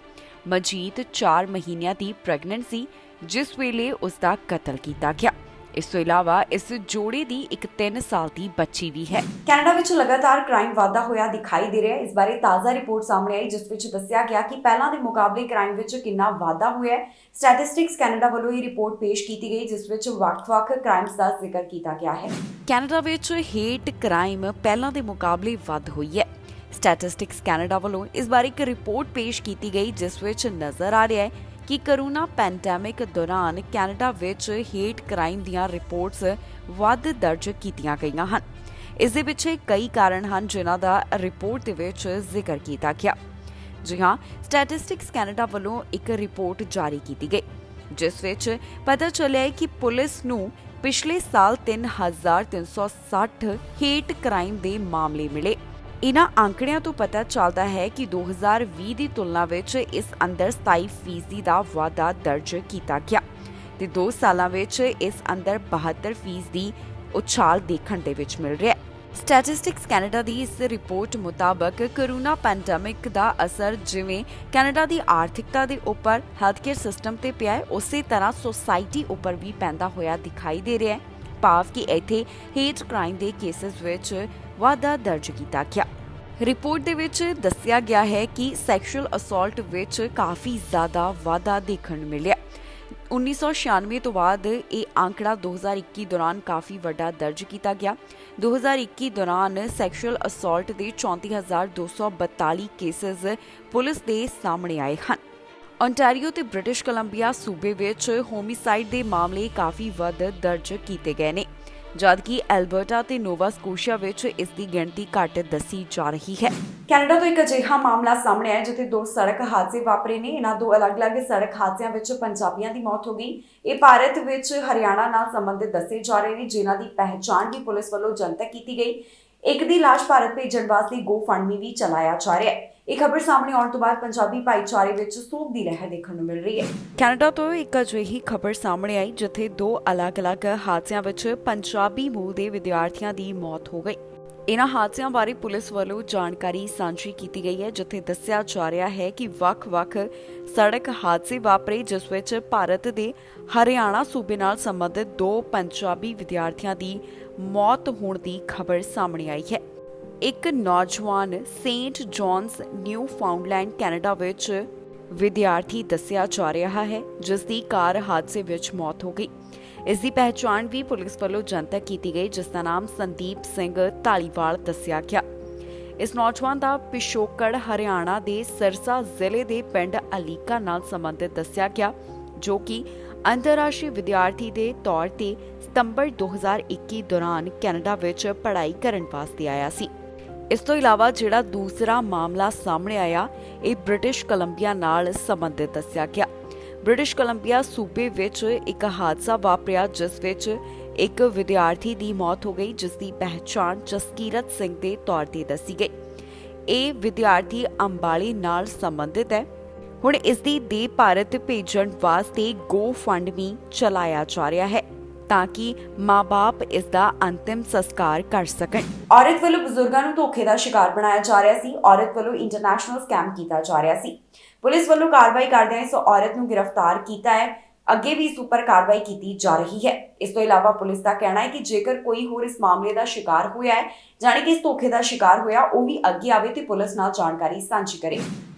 ਮਜੀਦ 4 ਮਹੀਨਿਆਂ ਦੀ ਪ੍ਰੈਗਨੈਂਟ ਸੀ ਜਿਸ ਵੇਲੇ ਉਸ ਦਾ ਕਤਲ ਕੀਤਾ ਗਿਆ। ਇਸ ਤੋਂ ਇਲਾਵਾ ਇਸ ਜੋੜੇ ਦੀ ਇੱਕ 3 ਸਾਲ ਦੀ ਬੱਚੀ ਵੀ ਹੈ। ਕੈਨੇਡਾ ਵਿੱਚ ਲਗਾਤਾਰ ਕ੍ਰਾਈਮ ਵਾਧਾ ਹੋਇਆ ਦਿਖਾਈ ਦੇ ਰਿਹਾ ਹੈ। ਇਸ ਬਾਰੇ ਤਾਜ਼ਾ ਰਿਪੋਰਟ ਸਾਹਮਣੇ ਆਈ, ਜਿਸ ਵਿੱਚ ਦੱਸਿਆ ਗਿਆ ਕਿ ਪਹਿਲਾਂ ਦੇ ਮੁਕਾਬਲੇ ਕ੍ਰਾਈਮ ਵਿੱਚ ਕਿੰਨਾ ਵਾਧਾ ਹੋਇਆ ਹੈ। ਸਟੈਟਿਸਟਿਕਸ ਕੈਨੇਡਾ ਵੱਲੋਂ ਇਹ ਰਿਪੋਰਟ ਪੇਸ਼ ਕੀਤੀ ਗਈ, ਜਿਸ ਵਿੱਚ ਵੱਖ-ਵੱਖ ਕ੍ਰਾਈਮਸ ਦਾ ਜ਼ਿਕਰ ਕੀਤਾ ਗਿਆ ਹੈ। ਕੈਨੇਡਾ ਵਿੱਚ ਹੇਟ ਕ੍ਰਾਈਮ ਪਹਿਲਾਂ ਦੇ ਮੁਕਾਬਲੇ ਵੱਧ ਹੋਈ ਹੈ। ਸਟੈਟਿਸਟਿਕਸ ਕੈਨੇਡਾ ਵੱਲੋਂ ਇਸ ਬਾਰੇ ਇੱਕ ਰਿਪੋਰਟ ਪੇਸ਼ ਕੀਤੀ ਗਈ, ਜਿਸ ਵਿੱਚ ਨਜ਼ਰ ਆ ਰਿਹਾ ਹੈ ਕਿ ਕੋਰੋਨਾ ਪੈਂਡੈਮਿਕ ਦੌਰਾਨ ਕੈਨੇਡਾ ਵਿੱਚ ਹੇਟ ਕ੍ਰਾਈਮ ਦੀਆਂ ਰਿਪੋਰਟਸ ਵੱਧ ਦਰਜ ਕੀਤੀਆਂ ਗਈਆਂ ਹਨ। ਇਸ ਦੇ ਪਿੱਛੇ ਕਈ ਕਾਰਨ ਹਨ, ਜਿਨ੍ਹਾਂ ਦਾ ਰਿਪੋਰਟ ਦੇ ਵਿੱਚ ਜ਼ਿਕਰ ਕੀਤਾ ਗਿਆ। ਜੀ ਹਾਂ, ਸਟੈਟਿਸਟਿਕਸ ਕੈਨੇਡਾ ਵੱਲੋਂ ਇੱਕ ਰਿਪੋਰਟ ਜਾਰੀ ਕੀਤੀ ਗਈ, ਜਿਸ ਵਿੱਚ ਪਤਾ ਚੱਲਿਆ ਕਿ ਪੁਲਿਸ ਨੂੰ ਪਿਛਲੇ ਸਾਲ 3360 ਹੇਟ ਕ੍ਰਾਈਮ ਦੇ ਮਾਮਲੇ ਮਿਲੇ। ਇਨ੍ਹਾਂ ਅੰਕੜਿਆਂ ਤੋਂ ਪਤਾ ਚੱਲਦਾ ਹੈ ਕਿ 2020 ਦੀ ਤੁਲਨਾ ਵਿੱਚ ਇਸ ਅੰਦਰ 27% ਦਾ ਵਾਧਾ ਦਰਜ ਕੀਤਾ ਗਿਆ ਤੇ 2 ਸਾਲਾਂ ਵਿੱਚ ਇਸ ਅੰਦਰ 72% ਦੀ ਉਛਾਲ ਦੇਖਣ ਦੇ ਵਿੱਚ ਮਿਲ ਰਿਹਾ ਹੈ। ਸਟੈਟਿਸਟਿਕਸ ਕੈਨੇਡਾ ਦੀ ਇਸ ਰਿਪੋਰਟ ਮੁਤਾਬਕ ਕੋਰੋਨਾ ਪੈਂਡੈਮਿਕ ਦਾ ਅਸਰ ਜਿਵੇਂ ਕੈਨੇਡਾ ਦੀ ਆਰਥਿਕਤਾ ਦੇ ਉੱਪਰ, ਹੈਲਥਕੇਅਰ ਸਿਸਟਮ ਤੇ ਪਿਆ ਹੈ, ਉਸੇ ਤਰ੍ਹਾਂ ਸੋਸਾਇਟੀ ਉੱਪਰ ਵੀ ਪੈਂਦਾ ਹੋਇਆ ਦਿਖਾਈ ਦੇ ਰਿਹਾ ਹੈ। ਭਾਵ ਕਿ ਇੱਥੇ ਹੇਟ ਕ੍ਰਾਈਮ ਦੇ ਕੇਸਿਸ ਵਿੱਚ ਵਾਧਾ ਦਰਜ ਕੀਤਾ ਗਿਆ। ਰਿਪੋਰਟ ਦੇ ਵਿੱਚ ਦੱਸਿਆ ਗਿਆ ਹੈ ਕਿ ਸੈਕਸ਼ੂਅਲ ਅਸੌਲਟ ਵਿੱਚ ਕਾਫੀ ਜ਼ਿਆਦਾ ਵਾਧਾ ਦੇਖਣ ਨੂੰ ਮਿਲਿਆ। 1996 ਤੋਂ ਬਾਅਦ ਇਹ ਆંકੜਾ 2021 ਦੌਰਾਨ ਕਾਫੀ ਵੱਡਾ ਦਰਜ ਕੀਤਾ ਗਿਆ। 2021 ਦੌਰਾਨ ਸੈਕਸ਼ੂਅਲ ਅਸੌਲਟ ਦੇ 34,242 ਕੇਸਿਸ ਪੁਲਿਸ ਦੇ ਸਾਹਮਣੇ ਆਏ ਹਨ। ਓਨਟਾਰੀਓ ਤੇ ਬ੍ਰਿਟਿਸ਼ ਕੋਲੰਬੀਆ ਸੂਬੇ ਵਿੱਚ ਹੋਮਿਸਾਈਡ ਦੇ ਮਾਮਲੇ ਕਾਫੀ ਵੱਧ ਦਰਜ ਕੀਤੇ ਗਏ ਨੇ, ਜਦਕਿ ਐਲਬਰਟਾ ਤੇ ਨੋਵਾ ਸਕੋਸ਼ੀਆ ਵਿੱਚ ਇਸ ਦੀ ਗਿਣਤੀ ਘੱਟ ਦੱਸੀ ਜਾ ਰਹੀ ਹੈ। ਕੈਨੇਡਾ ਤੋਂ ਇੱਕ ਅਜਿਹਾ ਮਾਮਲਾ ਸਾਹਮਣੇ ਆਇਆ ਜਿੱਥੇ 2 ਸੜਕ ਹਾਦਸੇ ਵਾਪਰੇ ਨੇ। ਇਹਨਾਂ 2 ਅਲੱਗ-ਅਲੱਗ ਸੜਕ ਹਾਦਸਿਆਂ ਵਿੱਚ ਪੰਜਾਬੀਆਂ ਦੀ ਮੌਤ ਹੋ ਗਈ। ਇਹ ਭਾਰਤ ਵਿੱਚ ਹਰਿਆਣਾ ਨਾਲ ਸੰਬੰਧਿਤ ਦੱਸੇ ਜਾ ਰਹੇ ਨੇ, ਜਿਨ੍ਹਾਂ ਦੀ ਪਹਿਚਾਣ ਵੀ ਪੁਲਿਸ ਵੱਲੋਂ ਜਨਤਕ ਕੀਤੀ ਗਈ। ਇੱਕ ਦੀ ਲਾਸ਼ ਭਾਰਤ ਭੇਜਣ ਵਾਸਤੇ ਗੋਫੰਡਮੀ ਵੀ ਚਲਾਇਆ ਜਾ ਰਿਹਾ ਹੈ। ਇਹ ਖਬਰ ਸਾਹਮਣੇ ਆਉਣ ਤੋਂ ਬਾਅਦ ਪੰਜਾਬੀ ਭਾਈਚਾਰੇ ਵਿੱਚ ਸੋਗ ਦੀ ਲਹਿਰ ਦੇਖਣ ਨੂੰ ਮਿਲ ਰਹੀ ਹੈ। ਕੈਨੇਡਾ ਤੋਂ ਇੱਕ ਅਜਿਹੀ ਖਬਰ ਸਾਹਮਣੇ ਆਈ ਜਿੱਥੇ 2 ਅਲੱਗ-ਅਲੱਗ ਹਾਦਸਿਆਂ ਵਿੱਚ ਪੰਜਾਬੀ ਮੂਲ ਦੇ ਵਿਦਿਆਰਥੀਆਂ ਦੀ ਮੌਤ ਹੋ ਗਈ। ਇਨ੍ਹਾਂ ਹਾਦਸਿਆਂ ਬਾਰੇ ਪੁਲਿਸ ਵੱਲੋਂ ਜਾਣਕਾਰੀ ਸਾਂਝੀ ਕੀਤੀ ਗਈ ਹੈ, ਜਿੱਥੇ ਦੱਸਿਆ ਜਾ ਰਿਹਾ ਹੈ ਕਿ ਵੱਖ-ਵੱਖ ਸੜਕ ਹਾਦਸੇ ਵਾਪਰੇ, ਜਿਸ ਵਿੱਚ ਭਾਰਤ ਦੇ ਹਰਿਆਣਾ ਸੂਬੇ ਨਾਲ ਸੰਬੰਧਿਤ 2 ਪੰਜਾਬੀ ਵਿਦਿਆਰਥੀਆਂ ਦੀ ਮੌਤ ਹੋਣ ਦੀ ਖਬਰ ਸਾਹਮਣੇ ਆਈ ਹੈ। ਇੱਕ ਨੌਜਵਾਨ ਸੇਂਟ ਜੌਨਸ ਨਿਊ ਫਾਊਂਡਲੈਂਡ ਕੈਨੇਡਾ ਵਿੱਚ ਵਿਦਿਆਰਥੀ ਦੱਸਿਆ ਜਾ ਰਿਹਾ ਹੈ, ਜਿਸ ਦੀ ਕਾਰ ਹਾਦਸੇ ਵਿੱਚ ਮੌਤ ਹੋ ਗਈ। ਇਸ ਦੀ ਪਹਿਚਾਣ ਵੀ ਪੁਲਿਸ ਵੱਲੋਂ ਜਨਤਕ ਕੀਤੀ ਗਈ, ਜਿਸ ਦਾ ਨਾਮ ਸੰਦੀਪ ਸਿੰਘ ਧਾਲੀਵਾਲ ਦੱਸਿਆ ਗਿਆ। ਇਸ ਨੌਜਵਾਨ ਦਾ ਪਿਸ਼ੋਕੜ ਹਰਿਆਣਾ ਦੇ ਸਿਰਸਾ ਜ਼ਿਲ੍ਹੇ ਦੇ ਪਿੰਡ ਅਲੀਕਾ ਨਾਲ ਸੰਬੰਧਿਤ ਦੱਸਿਆ ਗਿਆ, ਜੋ ਕਿ ਅੰਤਰਰਾਸ਼ਟਰੀ ਵਿਦਿਆਰਥੀ ਦੇ ਤੌਰ ਤੇ ਸਤੰਬਰ 2021 ਦੌਰਾਨ ਕੈਨੇਡਾ ਵਿੱਚ ਪੜ੍ਹਾਈ ਕਰਨ ਵਾਸਤੇ ਆਇਆ ਸੀ। ਇਸ ਤੋਂ ਇਲਾਵਾ ਜਿਹੜਾ ਦੂਸਰਾ ਮਾਮਲਾ ਸਾਹਮਣੇ ਆਇਆ, ਇਹ ਬ੍ਰਿਟਿਸ਼ ਕੋਲੰਬੀਆ ਨਾਲ ਸੰਬੰਧਿਤ ਦੱਸਿਆ ਗਿਆ। ਬ੍ਰਿਟਿਸ਼ ਕੋਲੰਬੀਆ ਸੂਬੇ ਵਿੱਚ ਇੱਕ ਹਾਦਸਾ ਵਾਪਰਿਆ, ਜਿਸ ਵਿੱਚ ਇੱਕ ਵਿਦਿਆਰਥੀ ਦੀ ਮੌਤ ਹੋ ਗਈ, ਜਿਸ ਦੀ ਪਹਿਚਾਣ ਜਸਕੀਰਤ ਸਿੰਘ ਦੇ ਤੌਰ ਤੇ ਦੱਸੀ ਗਈ। ਇਹ ਵਿਦਿਆਰਥੀ ਅੰਬਾਲੇ ਨਾਲ ਸੰਬੰਧਿਤ ਹੈ। ਹੁਣ ਇਸ ਦੀ ਦੇਹ ਭਾਰਤ ਭੇਜਣ ਵਾਸਤੇ ਗੋਫੰਡਮੀ ਚਲਾਇਆ ਜਾ ਰਿਹਾ ਹੈ ਤਾਂ ਕਿ ਮਾਂ-ਬਾਪ ਇਸ ਦਾ ਅੰਤਿਮ ਸੰਸਕਾਰ ਕਰ ਸਕਣ। ਔਰਤ ਵੱਲੋਂ ਬਜ਼ੁਰਗਾਂ ਨੂੰ ਧੋਖੇ ਦਾ ਸ਼ਿਕਾਰ ਬਣਾਇਆ ਜਾ ਰਿਹਾ ਸੀ। ਔਰਤ ਵੱਲੋਂ ਇੰਟਰਨੈਸ਼ਨਲ ਸਕੈਮ ਕੀਤਾ ਜਾ ਰਿਹਾ ਸੀ। ਪੁਲਿਸ ਵੱਲੋਂ ਕਾਰਵਾਈ ਕਰਦਿਆਂ ਇਸ ਔਰਤ ਨੂੰ ਗ੍ਰਿਫਤਾਰ ਕੀਤਾ ਹੈ। ਅੱਗੇ ਵੀ ਇਸ ਉੱਪਰ ਕਾਰਵਾਈ ਕੀਤੀ ਜਾ ਰਹੀ ਹੈ। ਇਸ ਤੋਂ ਇਲਾਵਾ ਪੁਲਿਸ ਦਾ ਕਹਿਣਾ ਹੈ ਕਿ ਜੇਕਰ ਕੋਈ ਹੋਰ ਇਸ ਮਾਮਲੇ ਦਾ ਸ਼ਿਕਾਰ ਹੋਇਆ ਹੈ, ਜਾਣੀ ਕਿ ਇਸ ਧੋਖੇ ਦਾ ਸ਼ਿਕਾਰ ਹੋਇਆ, ਉਹ ਵੀ ਅੱਗੇ ਆਵੇ ਤੇ ਪੁਲਿਸ ਨਾਲ ਜਾਣਕਾਰੀ ਸਾਂਝੀ ਕਰੇ।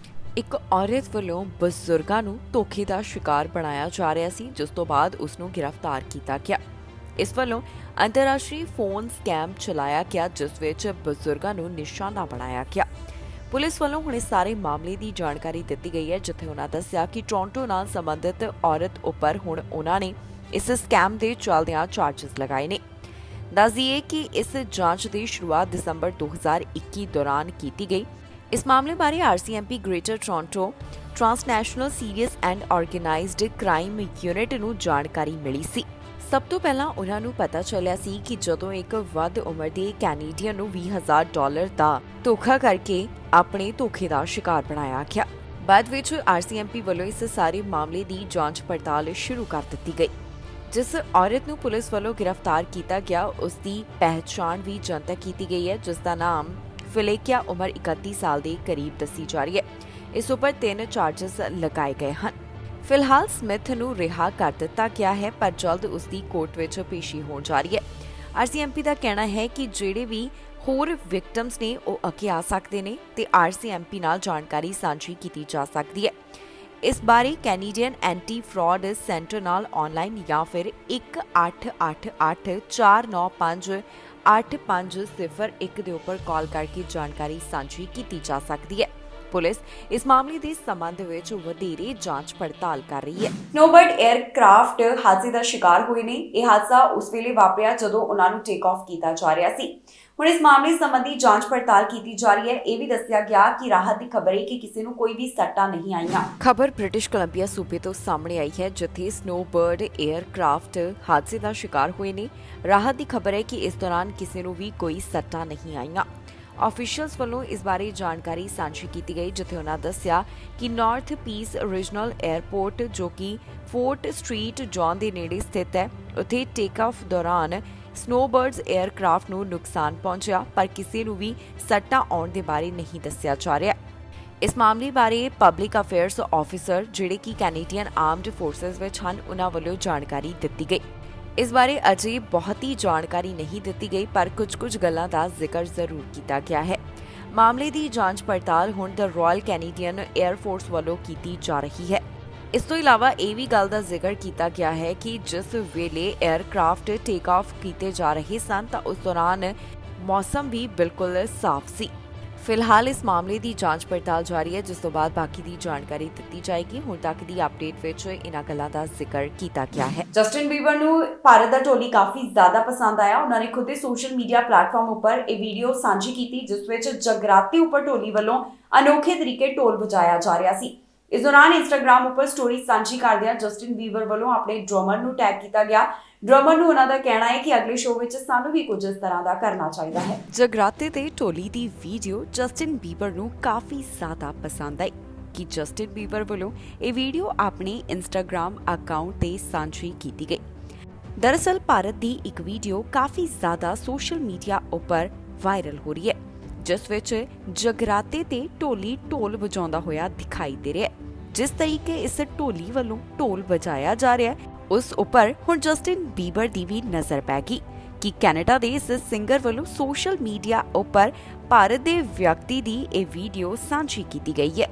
ਇੱਕ ਔਰਤ ਵੱਲੋਂ ਬਜ਼ੁਰਗਾਂ ਨੂੰ ਧੋਖੇ ਦਾ ਸ਼ਿਕਾਰ ਬਣਾਇਆ ਜਾ ਰਿਹਾ ਸੀ, ਜਿਸ ਤੋਂ ਬਾਅਦ ਉਸ ਨੂੰ ਗ੍ਰਿਫਤਾਰ ਕੀਤਾ ਗਿਆ। ਇਸ ਵੱਲੋਂ ਅੰਤਰਰਾਸ਼ਟਰੀ ਫੋਨ ਸਕੈਮ ਚਲਾਇਆ ਗਿਆ, ਜਿਸ ਵਿੱਚ ਬਜ਼ੁਰਗਾਂ ਨੂੰ ਨਿਸ਼ਾਨਾ ਬਣਾਇਆ ਗਿਆ। ਪੁਲਿਸ ਵੱਲੋਂ ਹੁਣ ਇਸ ਸਾਰੇ ਮਾਮਲੇ ਦੀ ਜਾਣਕਾਰੀ ਦਿੱਤੀ ਗਈ ਹੈ, ਜਿੱਥੇ ਉਹਨਾਂ ਦੱਸਿਆ ਕਿ ਟੋਰਾਂਟੋ ਨਾਲ ਸੰਬੰਧਿਤ ਔਰਤ ਉੱਪਰ ਹੁਣ ਉਹਨਾਂ ਨੇ ਇਸ ਸਕੈਮ ਦੇ ਚੱਲਦਿਆਂ ਚਾਰਜਸ ਲਗਾਏ ਨੇ। ਦੱਸ ਦਈਏ ਕਿ ਇਸ ਜਾਂਚ ਦੀ ਸ਼ੁਰੂਆਤ ਦਸੰਬਰ 2021 ਦੌਰਾਨ ਕੀਤੀ ਗਈ। ਇਸ ਮਾਮਲੇ ਬਾਰੇ RCMP greater Toronto transnational serious and organised crime unit ਨੂੰ ਜਾਣਕਾਰੀ ਮਿਲੀ ਸੀ। ਸਭ ਤੋਂ ਪਹਿਲਾਂ ਉਹਨਾਂ ਨੂੰ ਪਤਾ ਚੱਲਿਆ ਸੀ ਕਿ ਜਦੋਂ ਇੱਕ ਵੱਧ ਉਮਰ ਦੇ ਕੈਨੇਡੀਅਨ ਨੂੰ $20,000 ਦਾ ਧੋਖਾ ਕਰਕੇ ਆਪਣੇ ਧੋਖੇ ਦਾ ਸ਼ਿਕਾਰ ਬਣਾਇਆ ਗਿਆ। ਬਾਅਦ ਵਿੱਚ RCMP ਵੱਲੋਂ ਇਸ ਸਾਰੇ ਮਾਮਲੇ ਦੀ ਜਾਂਚ ਪੜਤਾਲ ਸ਼ੁਰੂ ਕਰ ਦਿੱਤੀ ਗਈ। ਜਿਸ ਔਰਤ ਨੂੰ ਪੁਲਿਸ ਵੱਲੋਂ ਗ੍ਰਿਫਤਾਰ ਕੀਤਾ ਗਿਆ, ਉਸ ਦੀ ਪਹਿਚਾਣ ਵੀ ਜਨਤਕ ਕੀਤੀ ਗਈ ਹੈ, ਜਿਸ ਦਾ ਨਾਮ ਫਿਲੇਕਿਆ ਉਮਰ 31 ਸਾਲ ਦੇ ਕਰੀਬ ਦੱਸੀ ਜਾ ਰਹੀ ਹੈ। ਇਸ ਉੱਪਰ 3 ਚਾਰਜਸ ਲਗਾਏ ਗਏ ਹਨ। ਫਿਲਹਾਲ ਸਮਿਥ ਨੂੰ ਰਿਹਾ ਕਰ ਦਿੱਤਾ ਗਿਆ ਹੈ, ਪਰ ਜਲਦ ਉਸ ਦੀ ਕੋਰਟ ਵਿੱਚ ਪੇਸ਼ੀ ਹੋਣ ਜਾ ਰਹੀ ਹੈ। RCMP ਦਾ ਕਹਿਣਾ ਹੈ ਕਿ ਜਿਹੜੇ ਵੀ ਹੋਰ ਵਿਕਟਮਸ ਨੇ ਉਹ ਅੱਗੇ ਆ ਸਕਦੇ ਨੇ ਤੇ RCMP ਨਾਲ ਜਾਣਕਾਰੀ ਸਾਂਝੀ ਕੀਤੀ ਜਾ ਸਕਦੀ ਹੈ। ਇਸ ਬਾਰੇ ਕੈਨੇਡੀਅਨ ਐਂਟੀ ਫਰਾਡ ਸੈਂਟਰ ਨਾਲ ਆਨਲਾਈਨ ਜਾਂ ਫਿਰ 1888495850 ਦੇ ਉੱਪਰ ਕਾਲ ਕਰਕੇ ਜਾਣਕਾਰੀ ਸਾਂਝੀ ਕੀਤੀ ਜਾ ਸਕਦੀ ਹੈ। ਪੁਲਿਸ ਇਸ ਮਾਮਲੇ ਦੇ ਸੰਬੰਧ ਵਿੱਚ ਵਧੇਰੇ ਜਾਂਚ ਪੜਤਾਲ ਕਰ ਰਹੀ ਹੈ। ਸਨੋਬਰਡ 에ਅਰਕ੍ਰਾਫਟ ਹਾਦਸੇ ਦਾ ਸ਼ਿਕਾਰ ਹੋਏ ਨੇ। ਇਹ ਹਾਦਸਾ ਉਸ ਵੇਲੇ ਵਾਪਰਿਆ ਜਦੋਂ ਉਹਨਾਂ ਨੂੰ ਟੇਕ ਆਫ ਕੀਤਾ ਜਾ ਰਿਹਾ ਸੀ। ਹੁਣ ਇਸ ਮਾਮਲੇ ਸੰਬੰਧੀ ਜਾਂਚ ਪੜਤਾਲ ਕੀਤੀ ਜਾ ਰਹੀ ਹੈ। ਇਹ ਵੀ ਦੱਸਿਆ ਗਿਆ ਕਿ ਰਾਹਤ ਦੀ ਖਬਰ ਹੈ ਕਿ ਕਿਸੇ ਨੂੰ ਕੋਈ ਵੀ ਸੱਟਾਂ ਨਹੀਂ ਆਈਆਂ। ਖਬਰ ਬ੍ਰਿਟਿਸ਼ ਕੋਲੰਬੀਆ ਸੂਬੇ ਤੋਂ ਸਾਹਮਣੇ ਆਈ ਹੈ, ਜਿੱਥੇ ਸਨੋਬਰਡ 에ਅਰਕ੍ਰਾਫਟ ਹਾਦਸੇ ਦਾ ਸ਼ਿਕਾਰ ਹੋਏ ਨੇ। ਰਾਹਤ ਦੀ ਖਬਰ ਹੈ ਕਿ ਇਸ ਦੌਰਾਨ ਕਿਸੇ ਨੂੰ ਵੀ ਕੋਈ ਸੱਟਾਂ ਨਹੀਂ ਆਈਆਂ। ਆਫੀਸ਼ੀਅਲਸ ਵੱਲੋਂ ਇਸ ਬਾਰੇ ਜਾਣਕਾਰੀ ਸਾਂਝੀ ਕੀਤੀ ਗਈ, ਜਿੱਥੇ ਉਹਨਾਂ ਦੱਸਿਆ ਕਿ ਨਾਰਥ ਪੀਸ ਰੀਜਨਲ 에ਅਰਪੋਰਟ, ਜੋ ਕਿ ਫੋਰਟ ਸਟਰੀਟ ਜੌਨ ਦੇ ਨੇੜੇ ਸਥਿਤ ਹੈ, ਉੱਥੇ ਟੇਕ ਆਫ ਦੌਰਾਨ ਸਨੋਬਰਡਸ 에ਅਰਕ੍ਰਾਫਟ ਨੂੰ ਨੁਕਸਾਨ ਪਹੁੰਚਿਆ, ਪਰ ਕਿਸੇ ਨੂੰ ਵੀ ਸੱਟਾਂ ਆਉਣ ਦੇ ਬਾਰੇ ਨਹੀਂ ਦੱਸਿਆ ਜਾ ਰਿਹਾ। ਇਸ ਮਾਮਲੇ ਬਾਰੇ ਪਬਲਿਕ ਅਫੇਅਰਸ ਆਫੀਸਰ, ਜਿਹੜੇ ਕਿ ਕੈਨੇਡੀਅਨ ਆਰਮਡ ਫੋਰਸਿਸ ਵਿੱਚ ਹਨ, ਉਹਨਾਂ ਵੱਲੋਂ ਜਾਣਕਾਰੀ ਦਿੱਤੀ ਗਈ। ਇਸ ਬਾਰੇ ਅਜੇ ਬਹੁਤੀ ਜਾਣਕਾਰੀ ਨਹੀਂ ਦਿੱਤੀ ਗਈ, ਪਰ ਕੁਝ ਗੱਲਾਂ ਦਾ ਜ਼ਿਕਰ ਜ਼ਰੂਰ ਕੀਤਾ ਗਿਆ ਹੈ। ਮਾਮਲੇ ਦੀ ਜਾਂਚ ਪੜਤਾਲ ਹੁਣ ਦ ਰਾਇਲ ਕੈਨੇਡੀਅਨ 에ਅਰ ਫੋਰਸ ਵੱਲੋਂ ਕੀਤੀ ਜਾ ਰਹੀ ਹੈ। ਇਸ ਤੋਂ ਇਲਾਵਾ ਇਹ ਵੀ ਗੱਲ ਦਾ ਜ਼ਿਕਰ ਕੀਤਾ ਗਿਆ ਹੈ ਕਿ ਜਿਸ ਵੇਲੇ 에ਅਰਕ੍ਰਾਫਟ ਟੇਕ ਆਫ ਕੀਤੇ ਜਾ ਰਹੇ ਸਨ ਤਾਂ ਉਸ ਦੌਰਾਨ ਮੌਸਮ ਵੀ ਬਿਲਕੁਲ ਸਾਫ਼ ਸੀ। ਫਿਲਹਾਲ ਇਸ ਮਾਮਲੇ ਦੀ ਜਾਂਚ ਪੜਤਾਲ ਜਾਰੀ ਹੈ, ਜਿਸ ਤੋਂ ਬਾਅਦ ਬਾਕੀ ਦੀ ਜਾਣਕਾਰੀ ਦਿੱਤੀ ਜਾਏਗੀ। ਹੁਣ ਤੱਕ ਦੀ ਅਪਡੇਟ ਵਿੱਚ ਇਹਨਾਂ ਗੱਲਾਂ ਦਾ ਜ਼ਿਕਰ ਕੀਤਾ ਗਿਆ ਹੈ। ਜਸਟਿਨ ਬੀਬਰ ਨੂੰ ਭਾਰਤ ਦਾ ਢੋਲੀ ਕਾਫੀ ਜ਼ਿਆਦਾ ਪਸੰਦ ਆਇਆ। ਉਹਨਾਂ ਨੇ ਖੁਦ ਦੇ ਸੋਸ਼ਲ ਮੀਡੀਆ ਪਲੇਟਫਾਰਮ ਉੱਪਰ ਇਹ ਵੀਡੀਓ ਸਾਂਝੀ ਕੀਤੀ, ਜਿਸ ਵਿੱਚ ਜਗਰਾਤੇ ਉੱਪਰ ਢੋਲੀ ਵੱਲੋਂ ਅਨੋਖੇ ਤਰੀਕੇ ਢੋਲ ਵਜਾਇਆ ਜਾ ਰਿਹਾ ਸੀ। ਇਸ ਦੌਰਾਨ ਇੰਸਟਾਗ੍ਰਾਮ ਉੱਪਰ ਸਟੋਰੀ ਸਾਂਝੀ ਕਰਦਿਆਂ ਜਸਟਿਨ ਬੀਬਰ ਵੱਲੋਂ ਆਪਣੇ ਡਰਮਰ ਨੂੰ ਟੈਗ ਕੀਤਾ ਗਿਆ। ਡਰਮਰ ਨੂੰ ਉਹਨਾਂ ਦਾ ਕਹਿਣਾ ਹੈ ਕਿ ਅਗਲੇ ਸ਼ੋਅ ਵਿੱਚ ਸਾਨੂੰ ਵੀ ਕੁਝ ਇਸ ਤਰ੍ਹਾਂ ਦਾ ਕਰਨਾ ਚਾਹੀਦਾ ਹੈ। ਜਗਰਾਤੇ ਤੇ ਢੋਲੀ ਦੀ ਵੀਡੀਓ ਜਸਟਿਨ ਬੀਬਰ ਨੂੰ ਕਾਫੀ ਜ਼ਿਆਦਾ ਪਸੰਦ ਆਈ ਕਿ ਜਸਟਿਨ ਬੀਬਰ ਵੱਲੋਂ ਇਹ ਵੀਡੀਓ ਆਪਣੇ ਇੰਸਟਾਗ੍ਰਾਮ ਅਕਾਊਂਟ ਤੇ ਸਾਂਝੀ ਕੀਤੀ ਗਈ। ਦਰਅਸਲ ਭਾਰਤ ਦੀ ਇੱਕ ਵੀਡੀਓ ਕਾਫੀ ਜ਼ਿਆਦਾ ਸੋਸ਼ਲ ਮੀਡੀਆ ਉੱਪਰ ਵਾਇਰਲ ਹੋ ਰਹੀ ਹੈ, ਜਿਸ ਵਿੱਚ ਜਗਰਾਤੇ ਤੇ ਢੋਲੀ ਢੋਲ ਵਜਾਉਂਦਾ ਹੋਇਆ ਦਿਖਾਈ ਦੇ ਰਿਹਾ ਹੈ। ਜਿਸ ਤਰੀਕੇ ਇਸ ਢੋਲੀ ਵੱਲੋਂ ਢੋਲ ਵਜਾਇਆ ਜਾ ਰਿਹਾ ਹੈ, ਉਸ ਉੱਪਰ ਹੁਣ ਜਸਟਿਨ ਬੀਬਰ ਦੀ ਵੀ ਨਜ਼ਰ ਪੈ ਗਈ ਕਿ ਕੈਨੇਡਾ ਦੇ ਇਸ ਸਿੰਗਰ ਵੱਲੋਂ ਸੋਸ਼ਲ ਮੀਡੀਆ ਉੱਪਰ ਭਾਰਤ ਦੇ ਵਿਅਕਤੀ ਦੀ ਇਹ ਵੀਡੀਓ ਸਾਂਝੀ ਕੀਤੀ ਗਈ ਹੈ।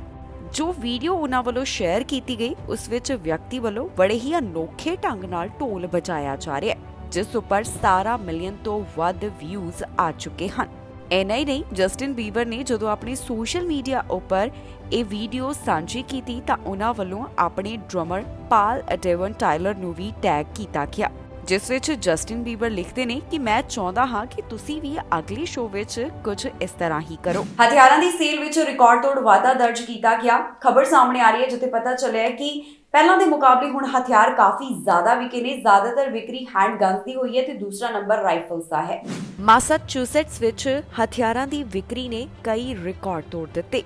ਜੋ ਵੀਡੀਓ ਉਹਨਾਂ ਵੱਲੋਂ ਸ਼ੇਅਰ ਕੀਤੀ ਗਈ, ਉਸ ਵਿੱਚ ਵਿਅਕਤੀ ਵੱਲੋਂ ਬੜੇ ਹੀ ਅਨੋਖੇ ਢੰਗ ਨਾਲ ਢੋਲ ਵਜਾਇਆ ਜਾ ਰਿਹਾ ਹੈ, ਜਿਸ ਉੱਪਰ 17 ਮਿਲੀਅਨ ਤੋਂ ਵੱਧ ਵਿਊਜ਼ ਆ ਚੁੱਕੇ ਹਨ। ਇੰਨਾ ਹੀ ਨਹੀਂ, ਜਸਟਿਨ ਬੀਬਰ ਨੇ ਜਦੋਂ ਆਪਣੇ ਸੋਸ਼ਲ ਮੀਡੀਆ ਉੱਪਰ ਇਹ ਵੀਡੀਓ ਸਾਂਝੀ ਕੀਤੀ ਤਾਂ ਉਹਨਾਂ ਵੱਲੋਂ ਆਪਣੇ ਡਰਮਰ ਪਾਲ ਡੇਵਨ ਟਾਇਲਰ ਨੂੰ ਵੀ ਟੈਗ ਕੀਤਾ ਗਿਆ, ਜਿਸ ਵਿੱਚ ਜਸਟਿਨ ਬੀਬਰ ਲਿਖਦੇ ਨੇ ਕਿ ਮੈਂ ਚਾਹੁੰਦਾ ਹਾਂ ਕਿ ਤੁਸੀਂ ਵੀ ਅਗਲੇ ਸ਼ੋਅ ਵਿੱਚ ਕੁਝ ਇਸ ਤਰ੍ਹਾਂ ਹੀ ਕਰੋ। ਹਥਿਆਰਾਂ ਦੀ ਸੇਲ ਵਿੱਚ ਰਿਕਾਰਡ ਤੋੜ ਵਾਧਾ ਦਰਜ ਕੀਤਾ ਗਿਆ। ਖਬਰ ਸਾਹਮਣੇ ਆ ਰਹੀ ਹੈ, ਜਿੱਥੇ ਪਤਾ ਚੱਲਿਆ ਕਿ ਪਹਿਲਾਂ ਦੇ ਮੁਕਾਬਲੇ ਹੁਣ ਹਥਿਆਰ ਕਾਫੀ ਜ਼ਿਆਦਾ ਵਿਕੇ ਨੇ। ਜ਼ਿਆਦਾਤਰ ਵਿਕਰੀ ਹੈਂਡ ਗਨਸ ਦੀ ਹੋਈ ਹੈ ਤੇ ਦੂਸਰਾ ਨੰਬਰ ਰਾਈਫਲਸ ਦਾ ਹੈ। ਮਾਸਾਚੂਸੈਟਸ ਵਿੱਚ ਹਥਿਆਰਾਂ ਦੀ ਵਿਕਰੀ ਨੇ ਕਈ ਰਿਕਾਰਡ ਤੋੜ ਦਿੱਤੇ।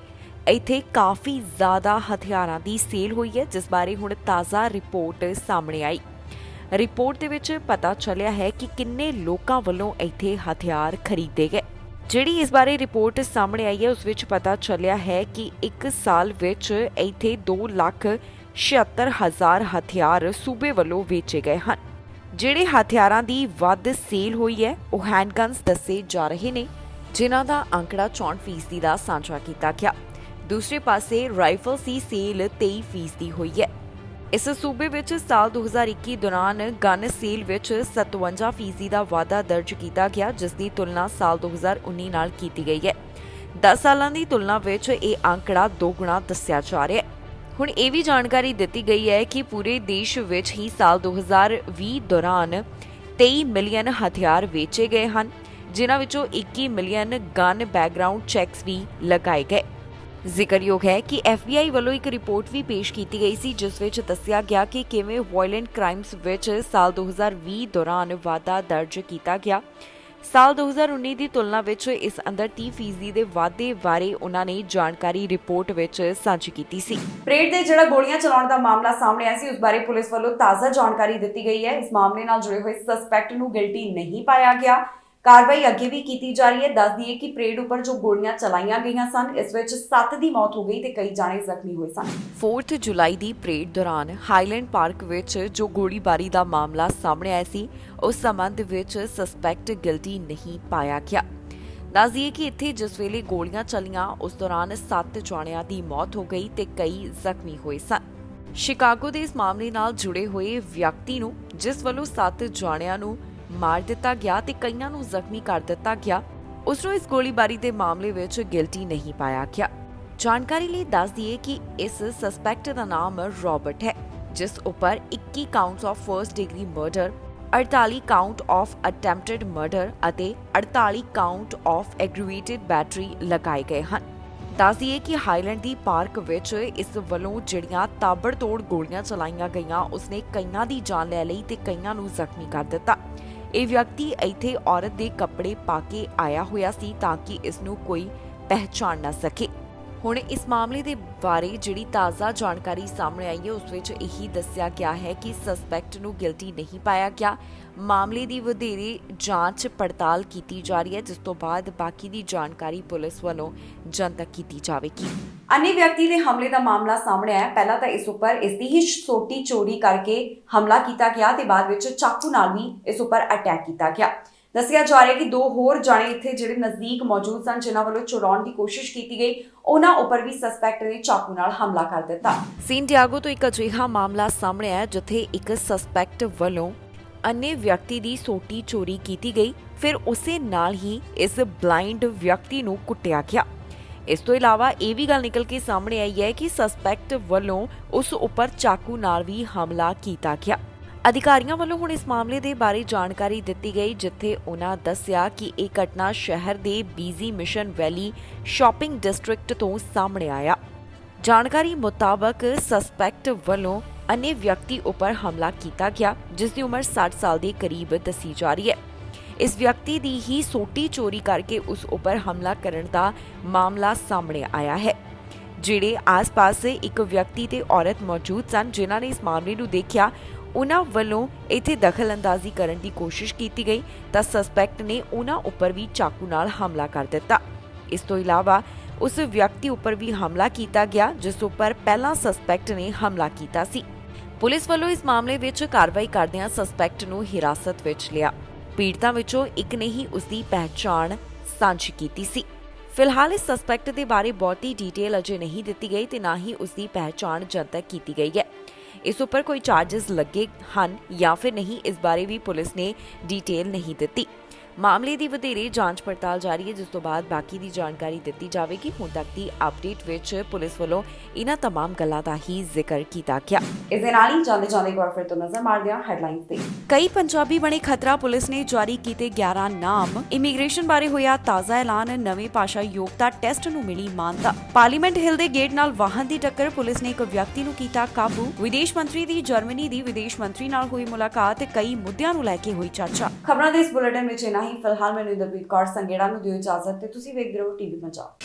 ਇੱਥੇ ਕਾਫੀ ਜ਼ਿਆਦਾ ਹਥਿਆਰਾਂ ਦੀ ਸੇਲ ਹੋਈ ਹੈ, ਜਿਸ ਬਾਰੇ ਹੁਣ ਤਾਜ਼ਾ ਰਿਪੋਰਟ ਸਾਹਮਣੇ ਆਈ। ਰਿਪੋਰਟ ਦੇ ਵਿੱਚ ਪਤਾ ਚੱਲਿਆ ਹੈ ਕਿ ਕਿੰਨੇ ਲੋਕਾਂ ਵੱਲੋਂ ਇੱਥੇ ਹਥਿਆਰ ਖਰੀਦੇ ਗਏ। ਜਿਹੜੀ ਇਸ ਬਾਰੇ ਰਿਪੋਰਟ ਸਾਹਮਣੇ ਆਈ ਹੈ, ਉਸ ਵਿੱਚ ਪਤਾ ਚੱਲਿਆ ਹੈ ਕਿ 1 ਸਾਲ ਵਿੱਚ ਇੱਥੇ 2 ਲੱਖ 76000 ਹਥਿਆਰ ਸੂਬੇ ਵੱਲੋਂ ਵੇਚੇ ਗਏ ਹਨ। ਜਿਹੜੇ ਹਥਿਆਰਾਂ ਦੀ ਵੱਧ ਸੇਲ ਹੋਈ ਹੈ ਉਹ ਹੈਂਡਗਨਸ ਦੱਸੇ ਜਾ ਰਹੇ ਨੇ, ਜਿਨ੍ਹਾਂ ਦਾ ਅੰਕੜਾ 64% ਦਾ ਸਾਂਝਾ ਕੀਤਾ ਗਿਆ। ਦੂਸਰੇ ਪਾਸੇ ਰਾਈਫਲਸ ਦੀ ਸੇਲ 23% ਹੋਈ ਹੈ। ਇਸ ਸੂਬੇ ਵਿੱਚ ਸਾਲ 2021 ਦੌਰਾਨ ਗਨ ਸੇਲ ਵਿੱਚ 57% ਦਾ ਵਾਧਾ ਦਰਜ ਕੀਤਾ ਗਿਆ, ਜਿਸ ਦੀ ਤੁਲਨਾ ਸਾਲ 2019 ਨਾਲ ਕੀਤੀ ਗਈ ਹੈ। 10 ਸਾਲਾਂ ਦੀ ਤੁਲਨਾ ਵਿੱਚ ਇਹ ਅੰਕੜਾ 2 ਗੁਣਾ ਦੱਸਿਆ ਜਾ ਰਿਹਾ ਹੈ। ਹੁਣ ਇਹ ਵੀ ਜਾਣਕਾਰੀ ਦਿੱਤੀ ਗਈ ਹੈ ਕਿ ਪੂਰੇ ਦੇਸ਼ ਵਿੱਚ ਹੀ ਸਾਲ 2020 ਦੌਰਾਨ 23 ਮਿਲੀਅਨ ਹਥਿਆਰ ਵੇਚੇ ਗਏ ਹਨ, ਜਿਨ੍ਹਾਂ ਵਿੱਚੋਂ 21 ਮਿਲੀਅਨ ਗਨ ਬੈਕਗ੍ਰਾਉਂਡ ਚੈੱਕਸ ਵੀ ਲਗਾਏ ਗਏ। ਜ਼ਿਕਰਯੋਗ ਹੈ ਕਿ FBI ਵੱਲੋਂ ਇੱਕ ਰਿਪੋਰਟ ਵੀ ਪੇਸ਼ ਕੀਤੀ ਗਈ ਸੀ, ਜਿਸ ਵਿੱਚ ਦੱਸਿਆ ਗਿਆ ਕਿ ਕਿਵੇਂ ਵਾਇਲੈਂਟ ਕ੍ਰਾਈਮਸ ਵਿੱਚ ਸਾਲ 2020 ਦੌਰਾਨ ਵਾਧਾ ਦਰਜ ਕੀਤਾ ਗਿਆ। ਸਾਲ 2019 ਦੀ ਤੁਲਨਾ ਵਿੱਚ ਇਸ ਅੰਦਰ 30% ਦੇ ਵਾਧੇ ਬਾਰੇ ਉਹਨਾਂ ਨੇ ਜਾਣਕਾਰੀ ਰਿਪੋਰਟ ਵਿੱਚ ਸਾਂਝੀ ਕੀਤੀ ਸੀ। ਪਰੇਡ ਦੇ ਜਿਹੜਾ ਗੋਲੀਆਂ ਚਲਾਉਣ ਦਾ ਮਾਮਲਾ ਸਾਹਮਣੇ ਆਇਆ ਸੀ, ਉਸ ਬਾਰੇ ਪੁਲਿਸ ਵੱਲੋਂ ਤਾਜ਼ਾ ਜਾਣਕਾਰੀ ਦਿੱਤੀ ਗਈ ਹੈ। ਇਸ ਮਾਮਲੇ ਨਾਲ ਜੁੜੇ ਹੋਏ ਸਸਪੈਕਟ ਨੂੰ ਗਿਲਟੀ ਨਹੀਂ ਪਾਇਆ ਗਿਆ। ਕਾਰਵਾਈ ਅੱਗੇ ਵੀ ਕੀਤੀ ਜਾ ਰਹੀ ਹੈ। ਦੱਸ ਦਈਏ ਕਿ ਪਰੇਡ ਉੱਪਰ ਜੋ ਗੋਲੀਆਂ ਚਲਾਈਆਂ ਗਈਆਂ ਸਨ, ਇਸ ਵਿੱਚ 7 ਦੀ ਮੌਤ ਹੋ ਗਈ ਤੇ ਕਈ ਜਾਣੇ ਜ਼ਖਮੀ ਹੋਏ ਸਨ। 4 ਜੁਲਾਈ ਦੀ ਪਰੇਡ ਦੌਰਾਨ ਹਾਈਲੈਂਡ ਪਾਰਕ ਵਿੱਚ ਜੋ ਗੋਲੀਬਾਰੀ ਦਾ ਮਾਮਲਾ ਸਾਹਮਣੇ ਆਇਆ ਸੀ, ਉਸ ਸੰਬੰਧ ਵਿੱਚ ਸਸਪੈਕਟ ਗਿਲਟੀ ਨਹੀਂ ਪਾਇਆ ਗਿਆ। ਦੱਸ ਦਈਏ ਕਿ ਇੱਥੇ ਜਿਸ ਵੇਲੇ ਗੋਲੀਆਂ ਚੱਲੀਆਂ, ਉਸ ਦੌਰਾਨ 7 ਜਾਣਿਆਂ ਦੀ ਮੌਤ ਹੋ ਗਈ ਤੇ ਕਈ ਜ਼ਖਮੀ ਹੋਏ ਸਨ। ਸ਼ਿਕਾਗੋ ਦੇ ਇਸ ਮਾਮਲੇ ਨਾਲ ਜੁੜੇ ਹੋਏ ਵਿਅਕਤੀ ਨੂੰ, ਜਿਸ ਵੱਲੋਂ 7 ਜਾਣਿਆਂ ਨੂੰ ਮਾਰ ਦਿੱਤਾ ਗਿਆ ਤੇ ਕਈਆਂ ਨੂੰ ਜ਼ਖਮੀ ਕਰ ਦਿੱਤਾ ਗਿਆ, ਉਸ ਨੂੰ ਇਸ ਗੋਲੀਬਾਰੀ ਦੇ ਮਾਮਲੇ ਵਿੱਚ ਗਿਲਟੀ ਨਹੀਂ ਪਾਇਆ ਗਿਆ। ਜਾਣਕਾਰੀ ਲਈ ਦੱਸ ਦਈਏ ਕਿ ਇਸ ਸਸਪੈਕਟ ਦਾ ਨਾਮ ਰੌਬਰਟ ਹੈ, ਜਿਸ ਉੱਪਰ 21 counts of first degree murder, 48 count of attempted murder ਅਤੇ 48 ਕਾਊਂਟ ਆਫ ਐਗਰੀਵੇਟਡ ਬੈਟਰੀ ਲਗਾਏ ਗਏ ਹਨ। ਦੱਸ ਦਈਏ ਕਿ ਹਾਈਲੈਂਡ ਦੀ ਪਾਰਕ ਵਿੱਚ ਇਸ ਵੱਲੋਂ ਜਿਹੜੀਆਂ ਤਾਬੜਤੋੜ ਗੋਲੀਆਂ ਚਲਾਈਆਂ ਗਈਆਂ, ਉਸਨੇ ਕਈਆਂ ਦੀ ਜਾਨ ਲੈ ਲਈ ਤੇ ਕਈਆਂ ਨੂੰ ਜ਼ਖਮੀ ਕਰ ਦਿੱਤਾ। ਇਹ ਵਿਅਕਤੀ ਇੱਥੇ ਔਰਤ ਦੇ ਕੱਪੜੇ ਪਾ ਕੇ ਆਇਆ ਹੋਇਆ ਸੀ ਤਾਂ ਕਿ ਇਸ ਨੂੰ ਕੋਈ ਪਹਿਚਾਣ ਨਾ ਸਕੇ। ਹੁਣ ਇਸ ਮਾਮਲੇ ਦੇ ਬਾਰੇ ਜਿਹੜੀ ਤਾਜ਼ਾ ਜਾਣਕਾਰੀ ਸਾਹਮਣੇ ਆਈ ਹੈ, ਉਸ ਵਿੱਚ ਇਹੀ ਦੱਸਿਆ ਗਿਆ ਹੈ ਕਿ ਸਸਪੈਕਟ ਨੂੰ ਗਿਲਟੀ ਨਹੀਂ ਪਾਇਆ ਗਿਆ। ਮਾਮਲੇ ਦੀ ਵਧੇਰੇ ਜਾਂਚ ਪੜਤਾਲ ਕੀਤੀ ਜਾ ਰਹੀ ਹੈ, ਜਿਸ ਤੋਂ ਬਾਅਦ ਬਾਕੀ ਦੀ ਜਾਣਕਾਰੀ ਪੁਲਿਸ ਵੱਲੋਂ ਜਨਤਕ ਕੀਤੀ ਜਾਵੇਗੀ। अन्य व्यक्ति ਦੇ ਹਮਲੇ ਦਾ ਮਾਮਲਾ ਸਾਹਮਣੇ ਆਇਆ। ਪਹਿਲਾਂ ਤਾਂ ਇਸ ਉੱਪਰ ਇਸ ਦੀ ਹੀ ਸੋਟੀ ਚੋਰੀ ਕਰਕੇ ਹਮਲਾ ਕੀਤਾ ਗਿਆ ਤੇ ਬਾਅਦ ਵਿੱਚ ਚਾਕੂ ਨਾਲ ਵੀ ਇਸ ਉੱਪਰ ਅਟੈਕ ਕੀਤਾ ਗਿਆ। ਦੱਸਿਆ ਜਾ ਰਿਹਾ ਕਿ 2 ਹੋਰ ਜਾਣੇ ਇੱਥੇ ਜਿਹੜੇ ਨਜ਼ਦੀਕ ਮੌਜੂਦ ਸਨ, ਜਿਨ੍ਹਾਂ ਵੱਲੋਂ ਚੁਰਾਉਣ ਦੀ ਕੋਸ਼ਿਸ਼ ਕੀਤੀ ਗਈ, ਉਹਨਾਂ ਉੱਪਰ ਵੀ ਸਸਪੈਕਟ ਨੇ ਚਾਕੂ ਨਾਲ ਹਮਲਾ ਕਰ ਦਿੱਤਾ। ਸੈਨ ਡਿਏਗੋ ਤੋਂ ਇੱਕ ਅਜਿਹਾ ਮਾਮਲਾ ਸਾਹਮਣੇ ਆਇਆ ਜਿੱਥੇ ਇੱਕ ਸਸਪੈਕਟ ਵੱਲੋਂ अन्य ਵਿਅਕਤੀ ਦੀ ਸੋਟੀ ਚੋਰੀ ਕੀਤੀ ਗਈ, ਫਿਰ ਉਸੇ ਨਾਲ ਹੀ ਇਸ ਬਲਾਈਂਡ ਵਿਅਕਤੀ ਨੂੰ ਕੁੱਟਿਆ ਗਿਆ। ਇਸ ਤੋਂ ਇਲਾਵਾ ਇਹ ਵੀ ਗੱਲ ਨਿਕਲ ਕੇ ਸਾਹਮਣੇ ਆਈ ਹੈ ਕਿ ਸਸਪੈਕਟ ਵੱਲੋਂ ਉਸ ਉੱਪਰ ਚਾਕੂ ਨਾਲ ਵੀ ਹਮਲਾ ਕੀਤਾ ਗਿਆ। ਅਧਿਕਾਰੀਆਂ ਵੱਲੋਂ ਹੁਣ ਇਸ ਮਾਮਲੇ ਦੇ ਬਾਰੇ ਜਾਣਕਾਰੀ ਦਿੱਤੀ ਗਈ, ਜਿੱਥੇ ਉਹਨਾਂ ਦੱਸਿਆ ਕਿ ਇਹ ਘਟਨਾ ਸ਼ਹਿਰ ਦੇ ਬੀਜ਼ੀ ਮਿਸ਼ਨ ਵੈਲੀ ਸ਼ਾਪਿੰਗ ਡਿਸਟ੍ਰਿਕਟ ਤੋਂ ਸਾਹਮਣੇ ਆਇਆ। ਜਾਣਕਾਰੀ ਮੁਤਾਬਕ ਸਸਪੈਕਟ ਵੱਲੋਂ अन्य ਵਿਅਕਤੀ ਉੱਪਰ ਹਮਲਾ ਕੀਤਾ ਗਿਆ, ਜਿਸ ਦੀ ਉਮਰ 60 ਸਾਲ ਦੇ ਕਰੀਬ ਦੱਸੀ ਜਾ ਰਹੀ ਹੈ। ਇਸ ਵਿਅਕਤੀ ਦੀ ਹੀ ਸੋਟੀ ਚੋਰੀ ਕਰਕੇ ਉਸ ਉੱਪਰ ਹਮਲਾ ਕਰਨ ਦਾ ਮਾਮਲਾ ਸਾਹਮਣੇ ਆਇਆ ਹੈ। ਜਿਹੜੇ ਆਸ-ਪਾਸ ਇੱਕ ਵਿਅਕਤੀ ਤੇ ਔਰਤ ਮੌਜੂਦ ਸਨ, ਜਿਨ੍ਹਾਂ ਨੇ ਇਸ ਮਾਮਲੇ ਨੂੰ ਦੇਖਿਆ, ਉਹਨਾਂ ਵੱਲੋਂ ਇੱਥੇ ਦਖਲ-ਅੰਦਾਜ਼ੀ ਕਰਨ ਦੀ ਕੋਸ਼ਿਸ਼ ਕੀਤੀ ਗਈ ਤਾਂ ਸਸਪੈਕਟ ਨੇ ਉਹਨਾਂ ਉੱਪਰ ਵੀ ਚਾਕੂ ਨਾਲ ਹਮਲਾ ਕਰ ਦਿੱਤਾ। ਇਸ ਤੋਂ ਇਲਾਵਾ ਉਸ ਵਿਅਕਤੀ ਉੱਪਰ ਵੀ ਹਮਲਾ ਕੀਤਾ ਗਿਆ, ਜਿਸ ਉੱਪਰ ਪਹਿਲਾਂ ਸਸਪੈਕਟ ਨੇ ਹਮਲਾ ਕੀਤਾ ਸੀ। ਪੁਲਿਸ ਵੱਲੋਂ ਇਸ ਮਾਮਲੇ ਵਿੱਚ ਕਾਰਵਾਈ ਕਰਦਿਆਂ ਸਸਪੈਕਟ ਨੂੰ ਹਿਰਾਸਤ ਵਿੱਚ ਲਿਆ। ਪੀੜਤਾਂ ਵਿੱਚੋਂ ਇੱਕ ਨੇ ਹੀ ਉਸ ਦੀ ਪਹਿਚਾਣ ਸਾਂਝੀ ਕੀਤੀ ਸੀ। ਫਿਲਹਾਲ ਇਸ ਸਸਪੈਕਟ ਦੇ ਬਾਰੇ ਬਹੁਤੀ ਡਿਟੇਲ ਅਜੇ ਨਹੀਂ ਦਿੱਤੀ ਗਈ ਤੇ ਨਾ ਹੀ ਉਸ ਦੀ ਪਹਿਚਾਣ ਜਨਤਕ ਕੀਤੀ ਗਈ ਹੈ। ਇਸ ਉੱਪਰ ਕੋਈ ਚਾਰजेस ਲੱਗੇ ਹਨ ਜਾਂ ਫਿਰ ਨਹੀਂ, ਇਸ ਬਾਰੇ ਵੀ ਪੁਲਿਸ ਨੇ ਡਿਟੇਲ ਨਹੀਂ ਦਿੱਤੀ। ਮਾਮਲੇ ਦੀ ਵਧੇਰੇ ਜਾਂਚ ਪੜਤਾਲ ਜਾਰੀ ਹੈ, ਜਿਸ ਤੋਂ ਬਾਅਦ ਬਾਕੀ ਦੀ ਜਾਣਕਾਰੀ ਦਿੱਤੀ ਜਾਵੇਗੀ। ਹੁਣ ਤੱਕ ਦੀ ਅਪਡੇਟ ਵਿੱਚ ਪੁਲਿਸ ਵੱਲੋਂ ਇਹਨਾਂ तमाम ਗੱਲਾਂ ਦਾ ਹੀ ਜ਼ਿਕਰ ਕੀਤਾ ਗਿਆ। ਇਸ ਦੇ ਨਾਲ ਹੀ ਜਾਂਦੇ ਇੱਕ ਵਾਰ ਫਿਰ ਤੋਂ ਨਜ਼ਰ ਮਾਰਦੇ ਹਾਂ ਹੈਡਲਾਈਨਸ ਤੇ। ਕਈ ਪੰਜਾਬੀ ਬਣੇ ਖਤਰਾ ਪੁਲਿਸ ਨੇ ਜਾਰੀ ਕੀਤੇ 11 ਨਾਮ। ਇਮੀਗ੍ਰੇਸ਼ਨ ਬਾਰੇ ਹੋਇਆ ਤਾਜ਼ਾ ਐਲਾਨ। ਨਵੇਂ ਭਾਸ਼ਾ ਯੋਗਤਾ ਟੈਸਟ ਨੂੰ ਮਿਲੀ ਮਾਨਤਾ। ਪਾਰਲੀਮੈਂਟ ਹਿਲ ਦੇ ਗੇਟ ਨਾਲ ਵਾਹਨ ਦੀ ਟੱਕਰ। ਪੁਲਿਸ ਨੇ ਇੱਕ ਵਿਅਕਤੀ ਨੂੰ ਕੀਤਾ ਕਾਬੂ। ਵਿਦੇਸ਼ ਮੰਤਰੀ ਦੀ ਜਰਮਨੀ ਦੀ ਵਿਦੇਸ਼ ਮੰਤਰੀ ਨਾਲ ਹੋਈ ਮੁਲਾਕਾਤ। ਕਈ ਮੁੱਦਿਆਂ ਨੂੰ ਲੈ ਕੇ ਹੋਈ ਚਰਚਾ। ਖਬਰਾਂ ਦੇ ਇਸ ਬੁਲੇਟਿਨ ਵਿੱਚ ਇਨਾ ਹੀ। ਫਿਲਹਾਲ ਮੈਨੂੰ ਇੰਦਰਪ੍ਰੀਤ ਕੌਰ ਸੰਗੇੜਾ ਨੂੰ ਦਿਓ ਇਜਾਜ਼ਤ ਤੇ ਤੁਸੀਂ ਵੇਖਦੇ ਰਹੋ ਟੀਵੀ ਪੰਜਾਬ।